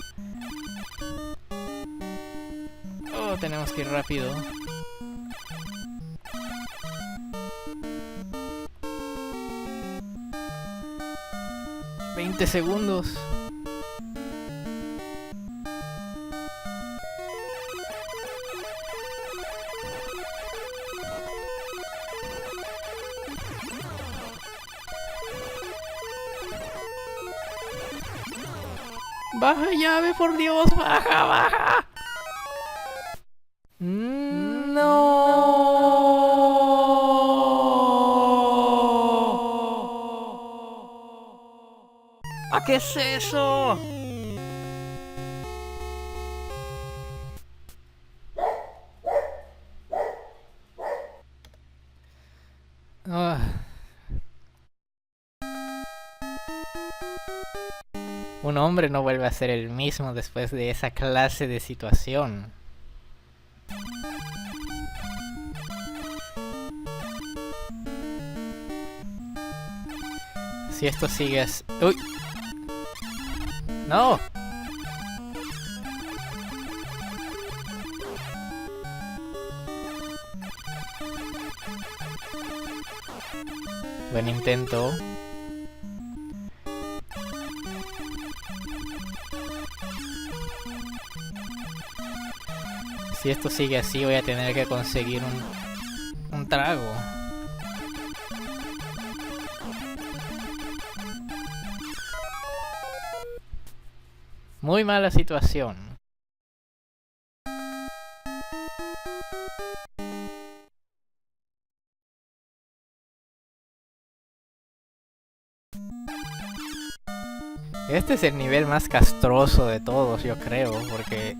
A: Oh, tenemos que ir rápido. ¡20 segundos! ¡Baja llave, por Dios! ¡Baja, baja! ¡No! ¿A qué es eso? Ah. Un hombre no vuelve a ser el mismo después de esa clase de situación. Si esto sigue así... ¡Uy! ¡No! Buen intento. Si esto sigue así, voy a tener que conseguir un trago. Muy mala situación. Este es el nivel más castroso de todos, yo creo, porque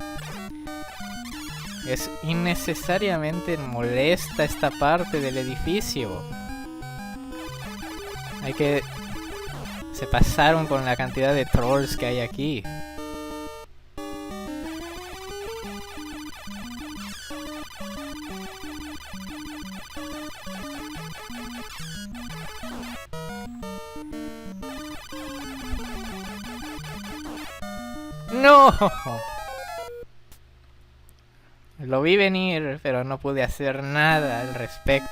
A: es innecesariamente molesta esta parte del edificio. Se pasaron con la cantidad de trolls que hay aquí. ¡No! Lo vi venir, pero no pude hacer nada al respecto.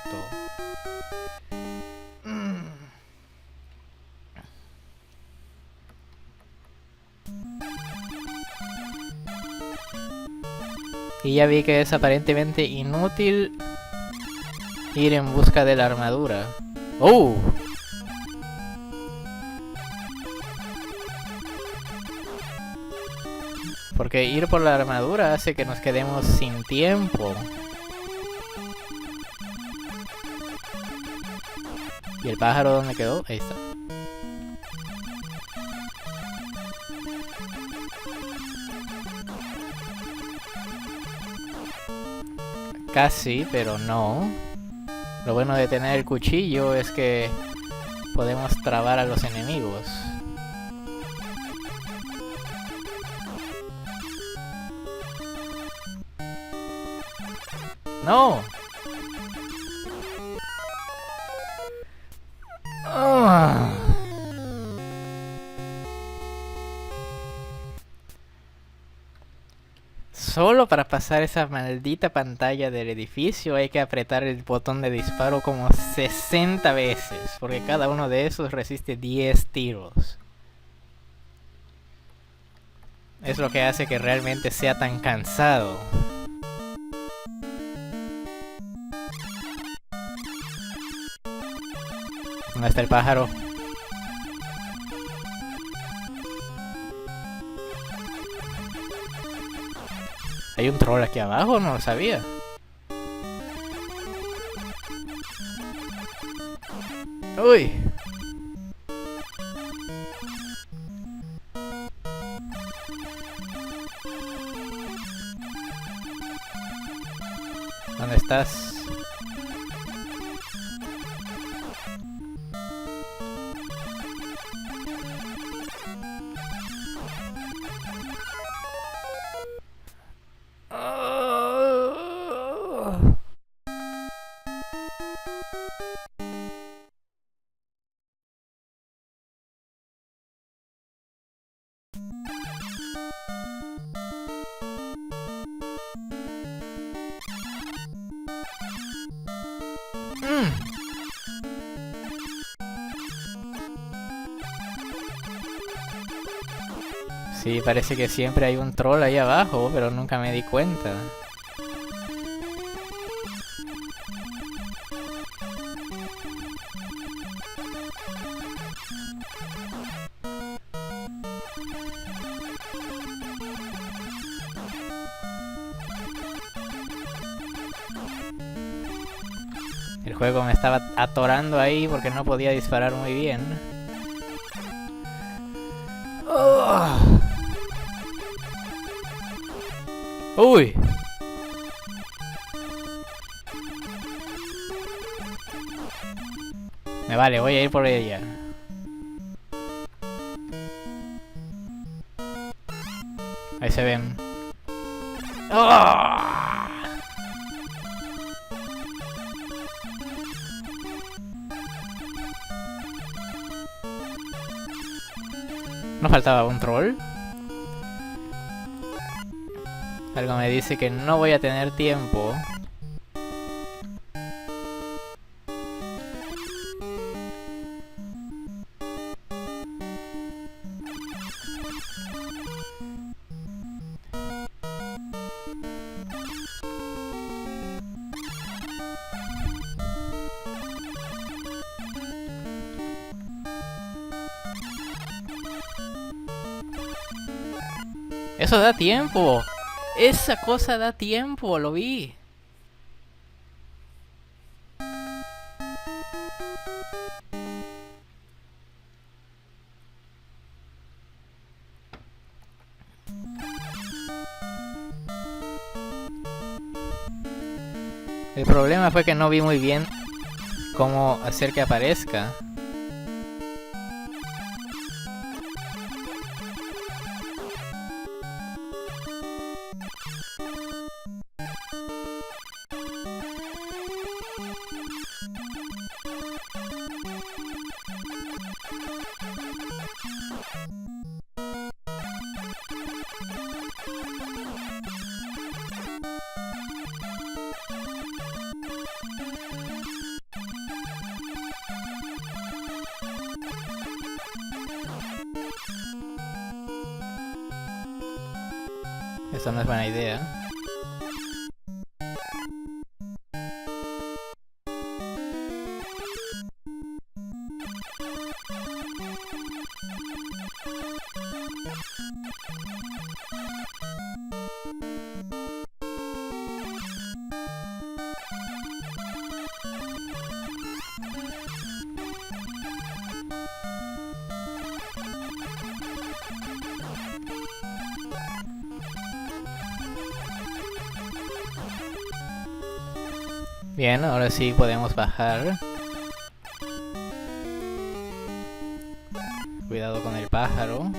A: Y ya vi que es aparentemente inútil ir en busca de la armadura. ¡Oh! Porque ir por la armadura hace que nos quedemos sin tiempo. ¿Y el pájaro dónde quedó? Ahí está. Casi, pero no. Lo bueno de tener el cuchillo es que podemos trabar a los enemigos. ¡No! solo para pasar esa maldita pantalla del edificio hay que apretar el botón de disparo como 60 veces, porque cada uno de esos resiste 10 tiros. Es lo que hace que realmente sea tan cansado. ¿Dónde está el pájaro? Hay un troll aquí abajo, no lo sabía. Uy. ¿Dónde estás? Sí, parece que siempre hay un troll ahí abajo, pero nunca me di cuenta. El juego me estaba atorando ahí porque no podía disparar muy bien. ¡Uy! Me vale, voy a ir por ella. Ahí se ven. ¡Oh! ¿No faltaba un troll? Algo me dice que no voy a tener tiempo. Eso da tiempo. Esa cosa da tiempo, lo vi. El problema fue que no vi muy bien cómo hacer que aparezca. Eso no es buena idea. Bien, ahora sí podemos bajar. Cuidado con el pájaro.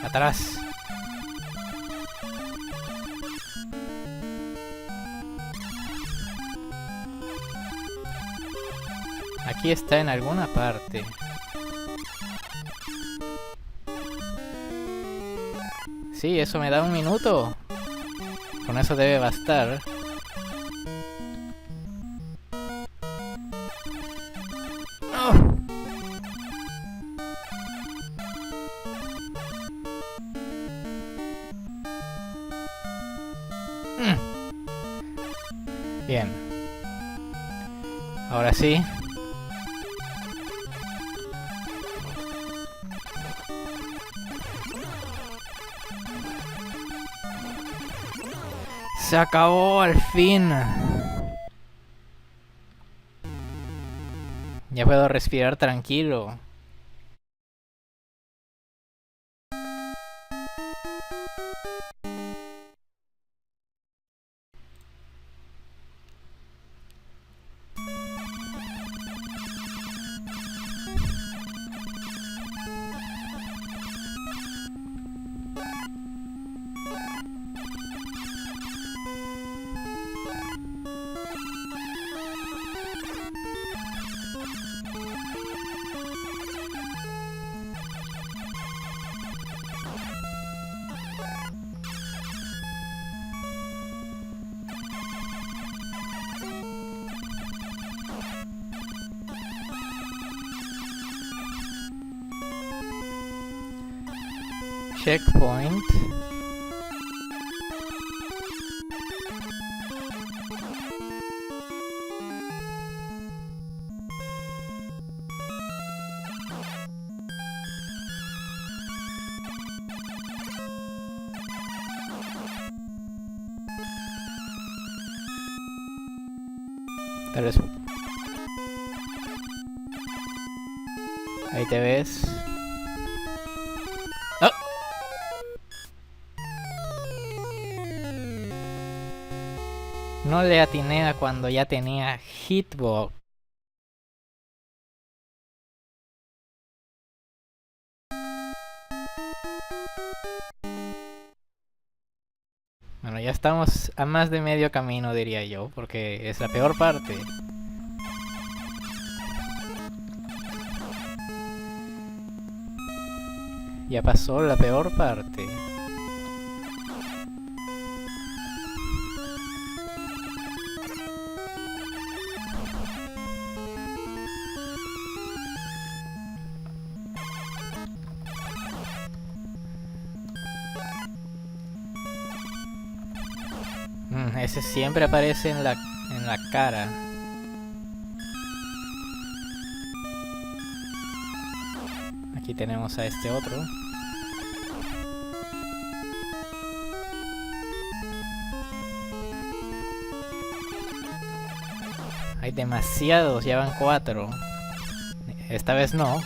A: Atrás. Aquí está en alguna parte. Sí, eso me da 1 minuto. Con eso debe bastar. ¡Oh! Bien. Ahora sí. Se acabó al fin. Ya puedo respirar tranquilo. Checkpoint. Tal vez... Ahí te ves. ¡Oh! No le atiné a cuando ya tenía hitbox. Bueno, ya estamos a más de medio camino, diría yo, porque es la peor parte. Ya pasó la peor parte. Ese siempre aparece en la cara. Aquí tenemos a este otro. Hay demasiados, ya van 4. Esta vez no.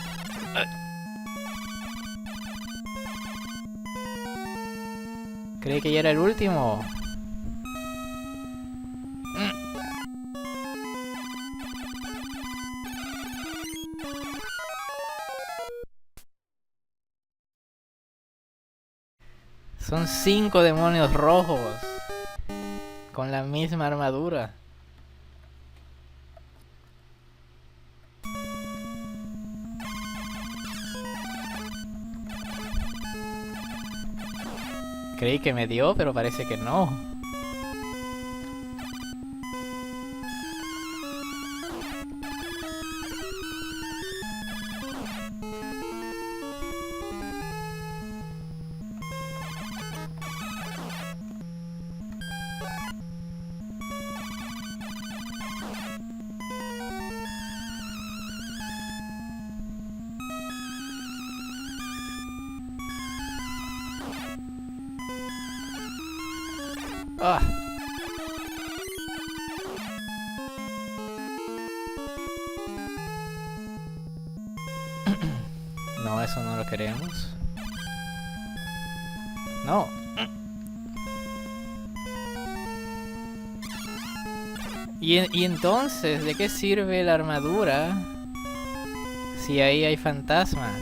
A: Creí que ya era el último. Son 5 demonios rojos. Con la misma armadura. Creí que me dio, pero parece que no. Ah. No, eso no lo queremos. No. Y entonces, ¿de qué sirve la armadura si ahí hay fantasmas?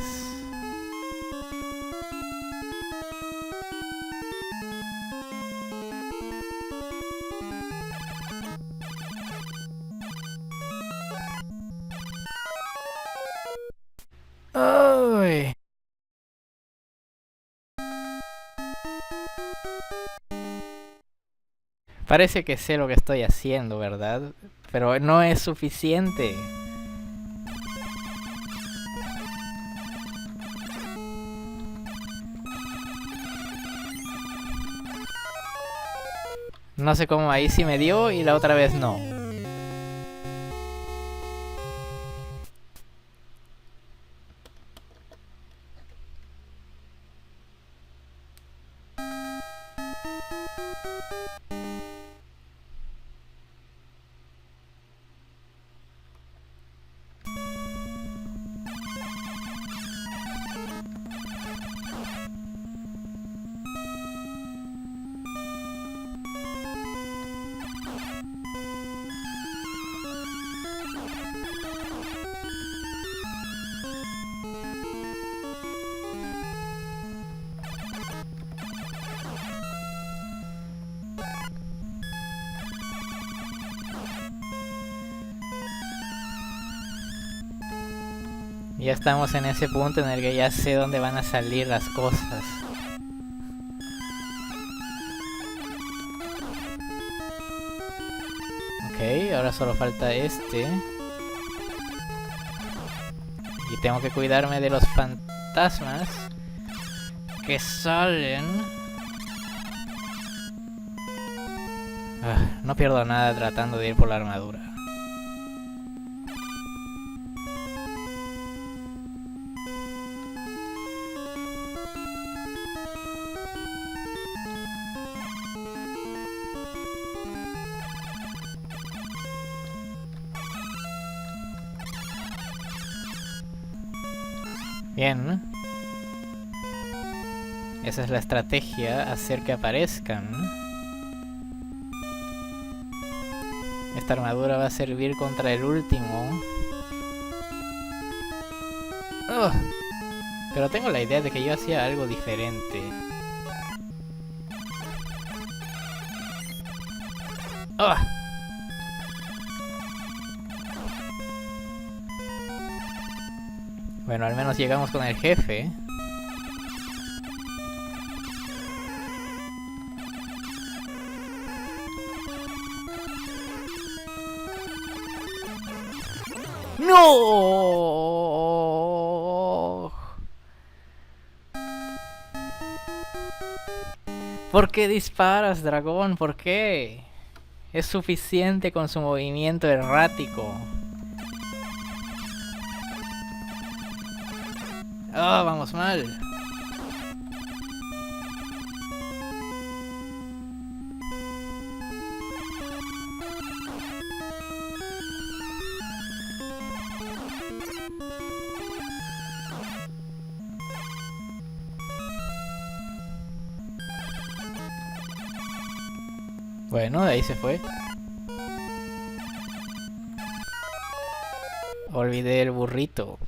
A: Parece que sé lo que estoy haciendo, ¿verdad? Pero no es suficiente. No sé cómo ahí sí me dio y la otra vez no. Ya estamos en ese punto en el que ya sé dónde van a salir las cosas. Ok, ahora solo falta este. Y tengo que cuidarme de los fantasmas que salen. No pierdo nada tratando de ir por la armadura. Bien. Esa es la estrategia, hacer que aparezcan. Esta armadura va a servir contra el último. Ugh. Pero tengo la idea de que yo hacía algo diferente. ¡Ugh! Bueno, al menos llegamos con el jefe. ¡No! ¿Por qué disparas, dragón? ¿Por qué? Es suficiente con su movimiento errático. Ah, vamos mal. Bueno, de ahí se fue. Olvidé el burrito.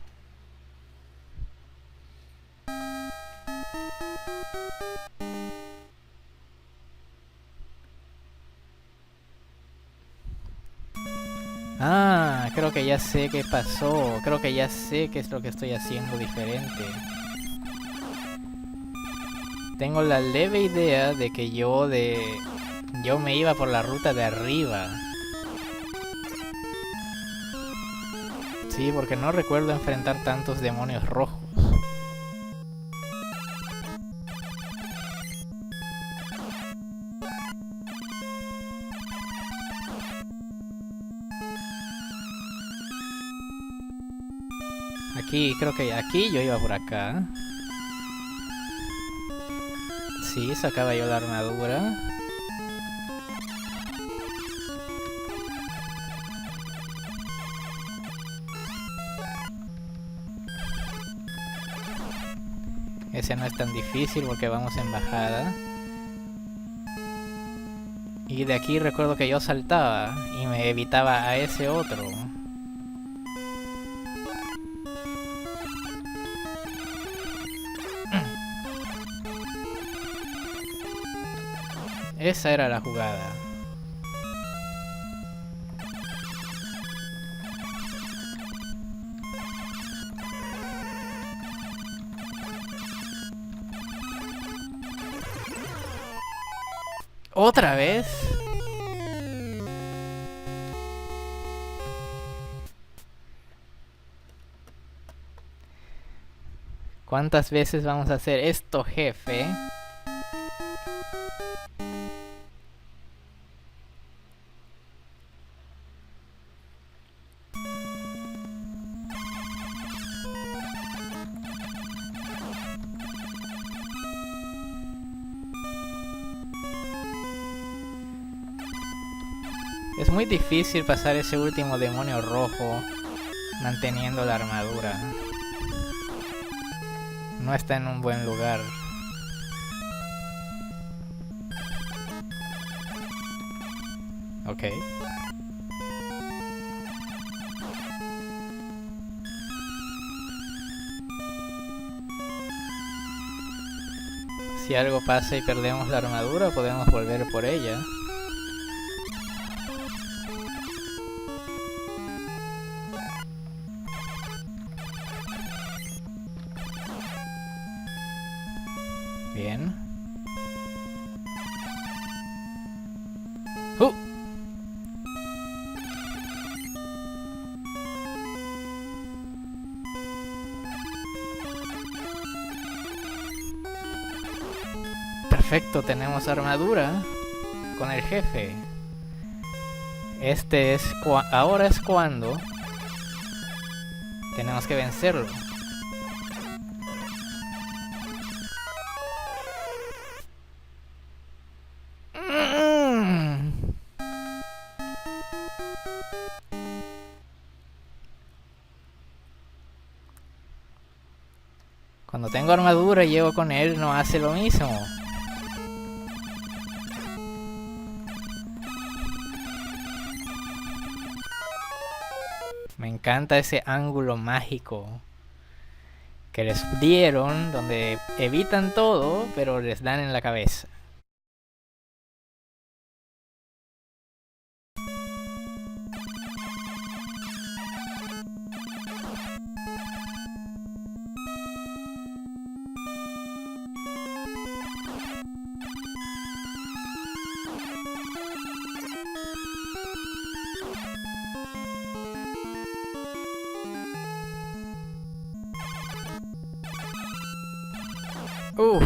A: Ah, creo que ya sé qué pasó. Creo que ya sé qué es lo que estoy haciendo diferente. Tengo la leve idea de que yo me iba por la ruta de arriba. Sí, porque no recuerdo enfrentar tantos demonios rojos. Aquí, creo que aquí yo iba por acá. Sí, sacaba yo la armadura. Ese no es tan difícil porque vamos en bajada. Y de aquí recuerdo que yo saltaba y me evitaba a ese otro. Esa era la jugada. ¿Otra vez? ¿Cuántas veces vamos a hacer esto, jefe? Es muy difícil pasar ese último demonio rojo manteniendo la armadura. No está en un buen lugar. Ok. Si algo pasa y perdemos la armadura, podemos volver por ella. Bien. Perfecto, tenemos armadura con el jefe. Ahora es cuando tenemos que vencerlo. Cuando tengo armadura y llego con él, no hace lo mismo. Me encanta ese ángulo mágico que les dieron, donde evitan todo, pero les dan en la cabeza. Oh.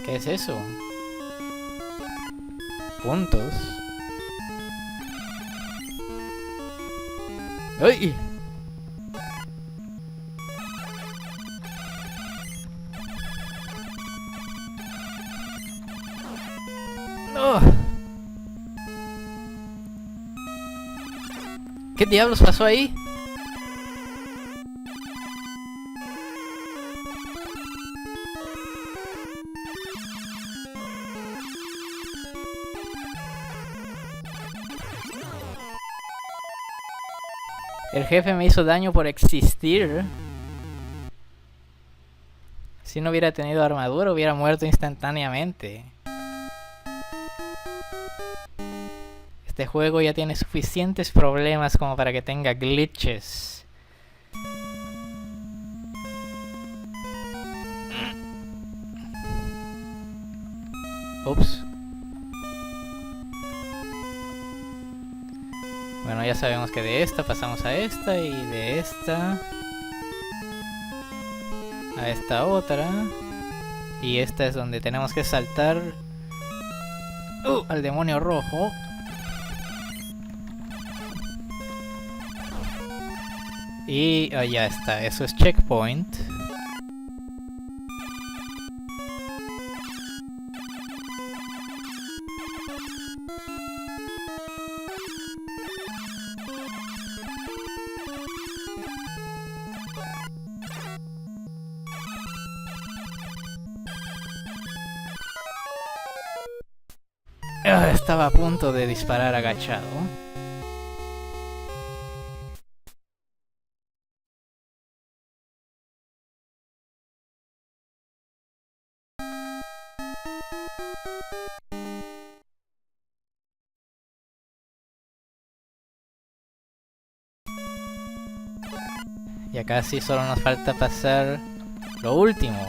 A: ¿Qué es eso? Puntos. ¡Ay! ¡No! ¿Qué diablos pasó ahí? El jefe me hizo daño por existir. Si no hubiera tenido armadura, hubiera muerto instantáneamente. Este juego ya tiene suficientes problemas como para que tenga glitches. Ups. Bueno, ya sabemos que de esta pasamos a esta y de esta a esta otra. Y esta es donde tenemos que saltar al demonio rojo. Y ya está, eso es checkpoint. Estaba a punto de disparar agachado. Ya casi solo nos falta pasar lo último.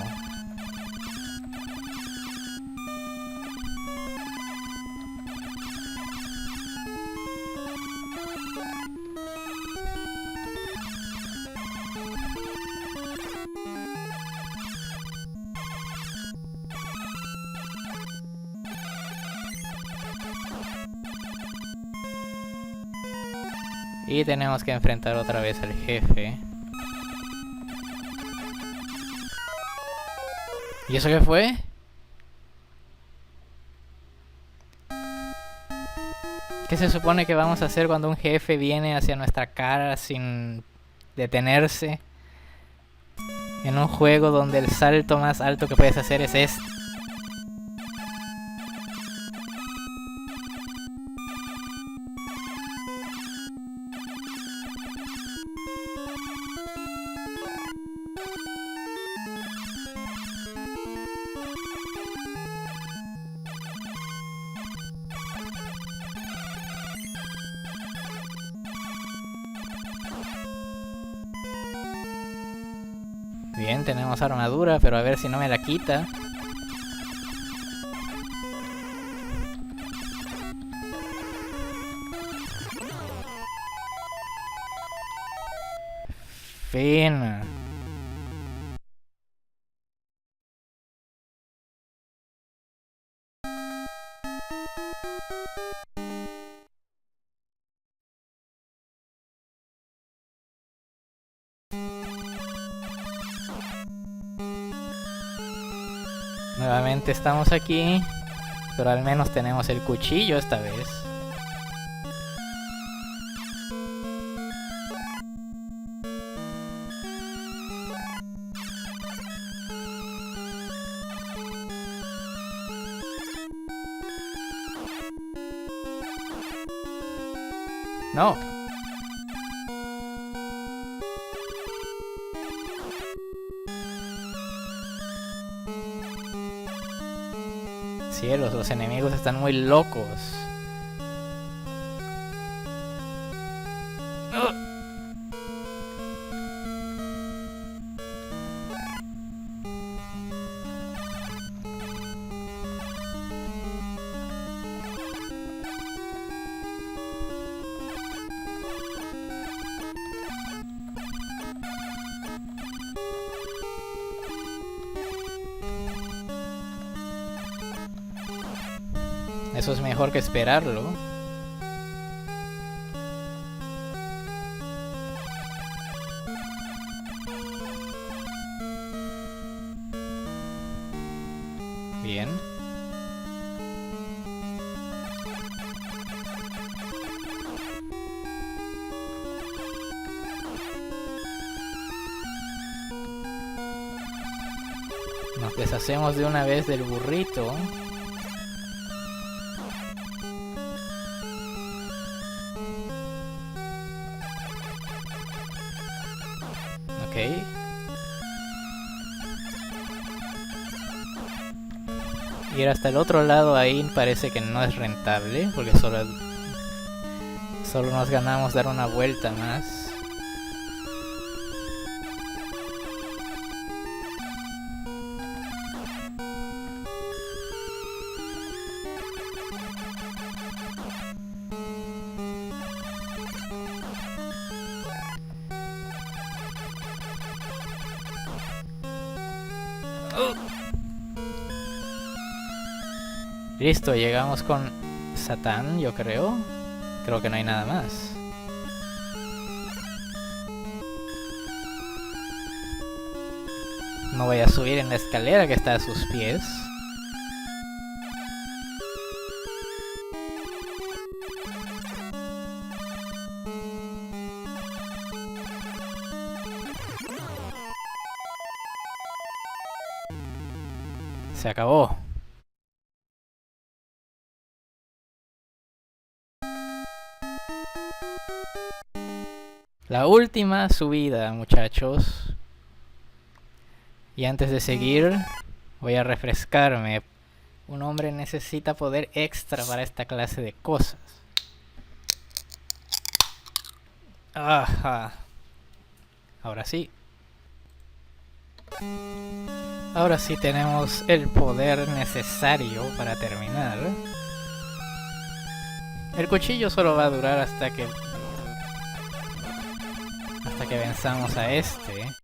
A: Y tenemos que enfrentar otra vez al jefe. ¿Y eso qué fue? ¿Qué se supone que vamos a hacer cuando un jefe viene hacia nuestra cara sin detenerse? En un juego donde el salto más alto que puedes hacer es este. Bien, tenemos armadura, pero a ver si no me la quita. Fin. Nuevamente estamos aquí, pero al menos tenemos el cuchillo esta vez. No. Cielos, los enemigos están muy locos. Eso es mejor que esperarlo. Bien. Nos deshacemos de una vez del burrito. Ok. Ir hasta el otro lado ahí parece que no es rentable, porque solo nos ganamos dar una vuelta más. Listo, llegamos con Satán, yo creo. Creo que no hay nada más. No voy a subir en la escalera que está a sus pies. Se acabó. La última subida, muchachos. Y antes de seguir, voy a refrescarme. Un hombre necesita poder extra para esta clase de cosas. Ajá. Ahora sí. Ahora sí tenemos el poder necesario para terminar. El cuchillo solo va a durar hasta que venzamos a este.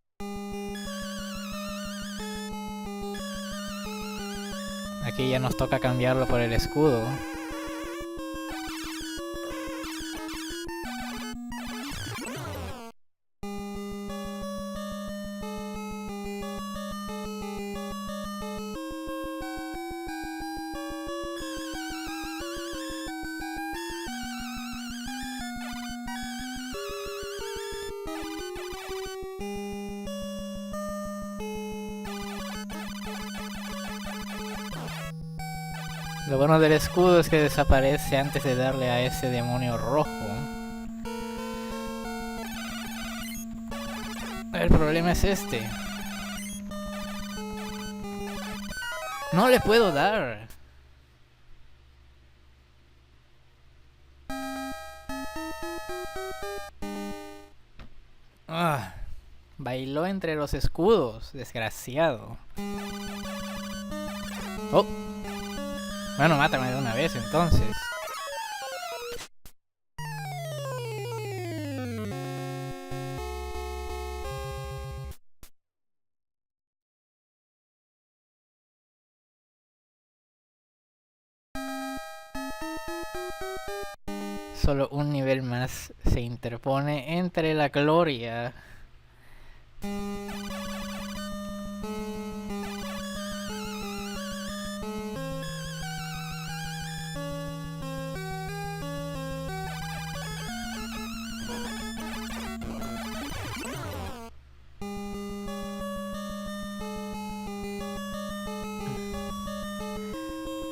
A: Aquí ya nos toca cambiarlo por el escudo. Lo bueno del escudo es que desaparece antes de darle a ese demonio rojo. El problema es este. No le puedo dar. Ah, bailó entre los escudos, desgraciado. Oh. Bueno, mátame de una vez entonces. Solo un nivel más se interpone entre la gloria.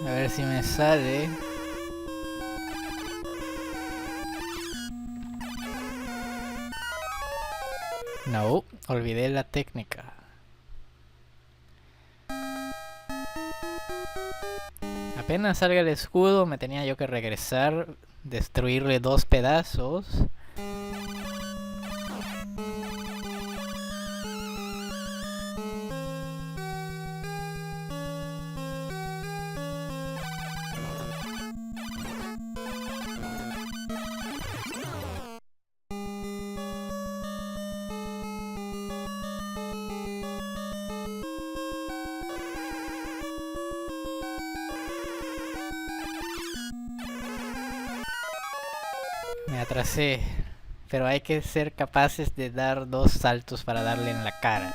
A: A ver si me sale. No, olvidé la técnica. Apenas salga el escudo, me tenía yo que regresar, destruirle 2 pedazos. Me atrasé, pero hay que ser capaces de dar 2 saltos para darle en la cara.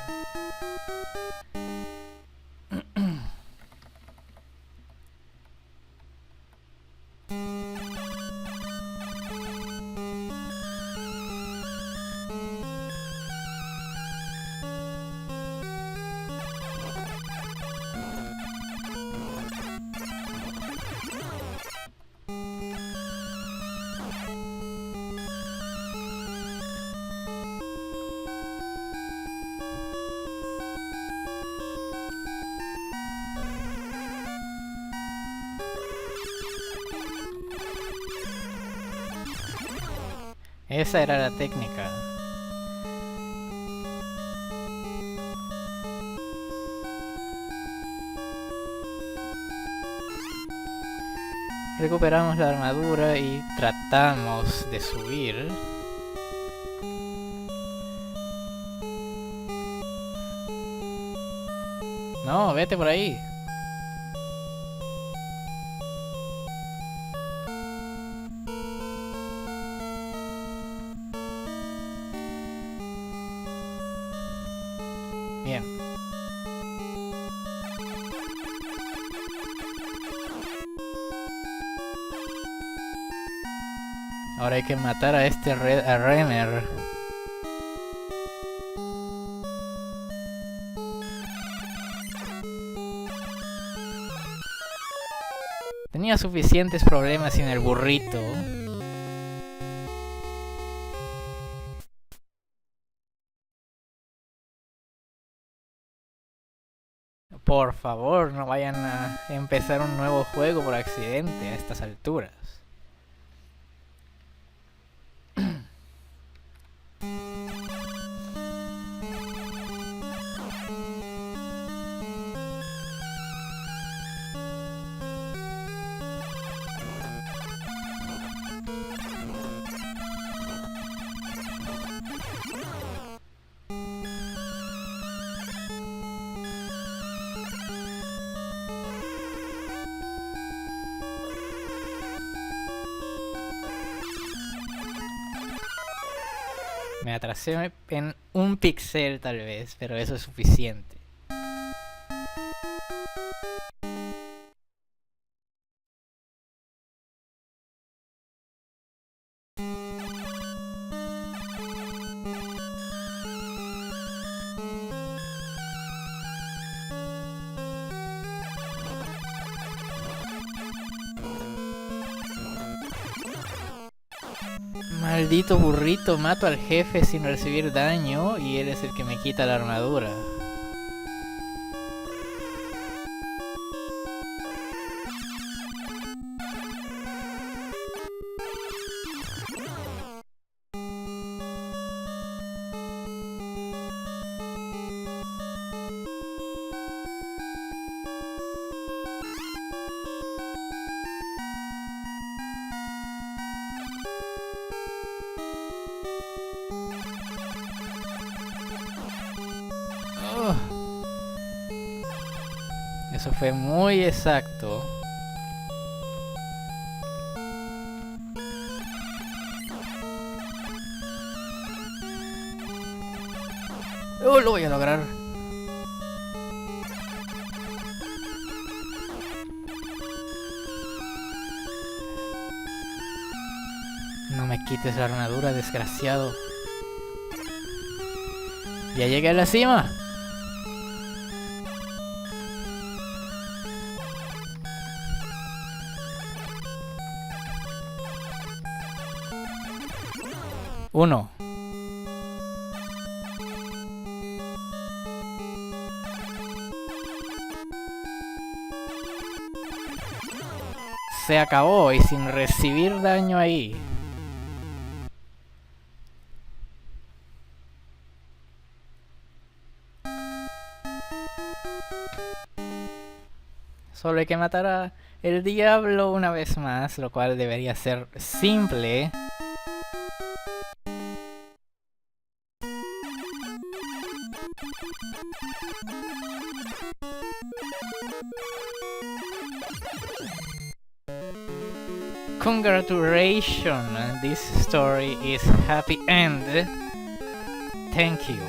A: Esa era la técnica. Recuperamos la armadura y tratamos de subir. No, vete por ahí. Bien. Ahora hay que matar a este Renner. Tenía suficientes problemas sin el burrito. Por favor, no vayan a empezar un nuevo juego por accidente a estas alturas. Me atrasé en un píxel tal vez, pero eso es suficiente. Maldito burrito, mato al jefe sin recibir daño y él es el que me quita la armadura. Eso fue muy exacto. Oh, lo voy a lograr. No me quites la armadura, desgraciado. Ya llegué a la cima. Uno. Se acabó y sin recibir daño ahí. Solo hay que matar a el diablo una vez más, lo cual debería ser simple. Congratulations, this story is happy end. Thank you.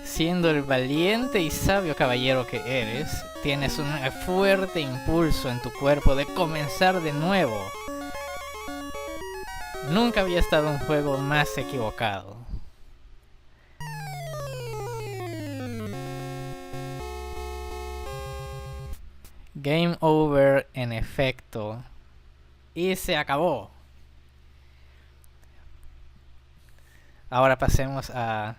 A: Siendo el valiente y sabio caballero que eres, tienes un fuerte impulso en tu cuerpo de comenzar de nuevo. Nunca había estado un juego más equivocado. Game over en efecto. Y se acabó. Ahora pasemos a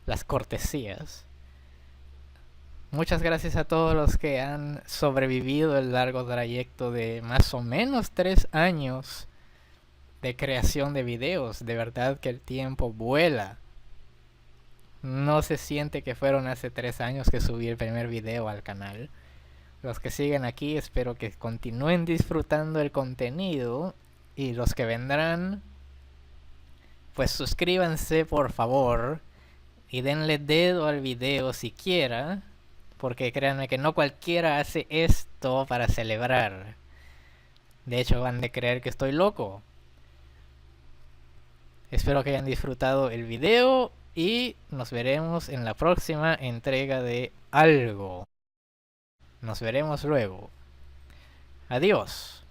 A: las cortesías. Muchas gracias a todos los que han sobrevivido el largo trayecto de más o menos 3 años de creación de videos. De verdad que el tiempo vuela. No se siente que fueron hace 3 años que subí el primer video al canal. Los que siguen aquí espero que continúen disfrutando el contenido. Y los que vendrán, pues suscríbanse por favor. Y denle dedo al video siquiera. Porque créanme que no cualquiera hace esto para celebrar. De hecho van a creer que estoy loco. Espero que hayan disfrutado el video. Y nos veremos en la próxima entrega de algo. Nos veremos luego. Adiós.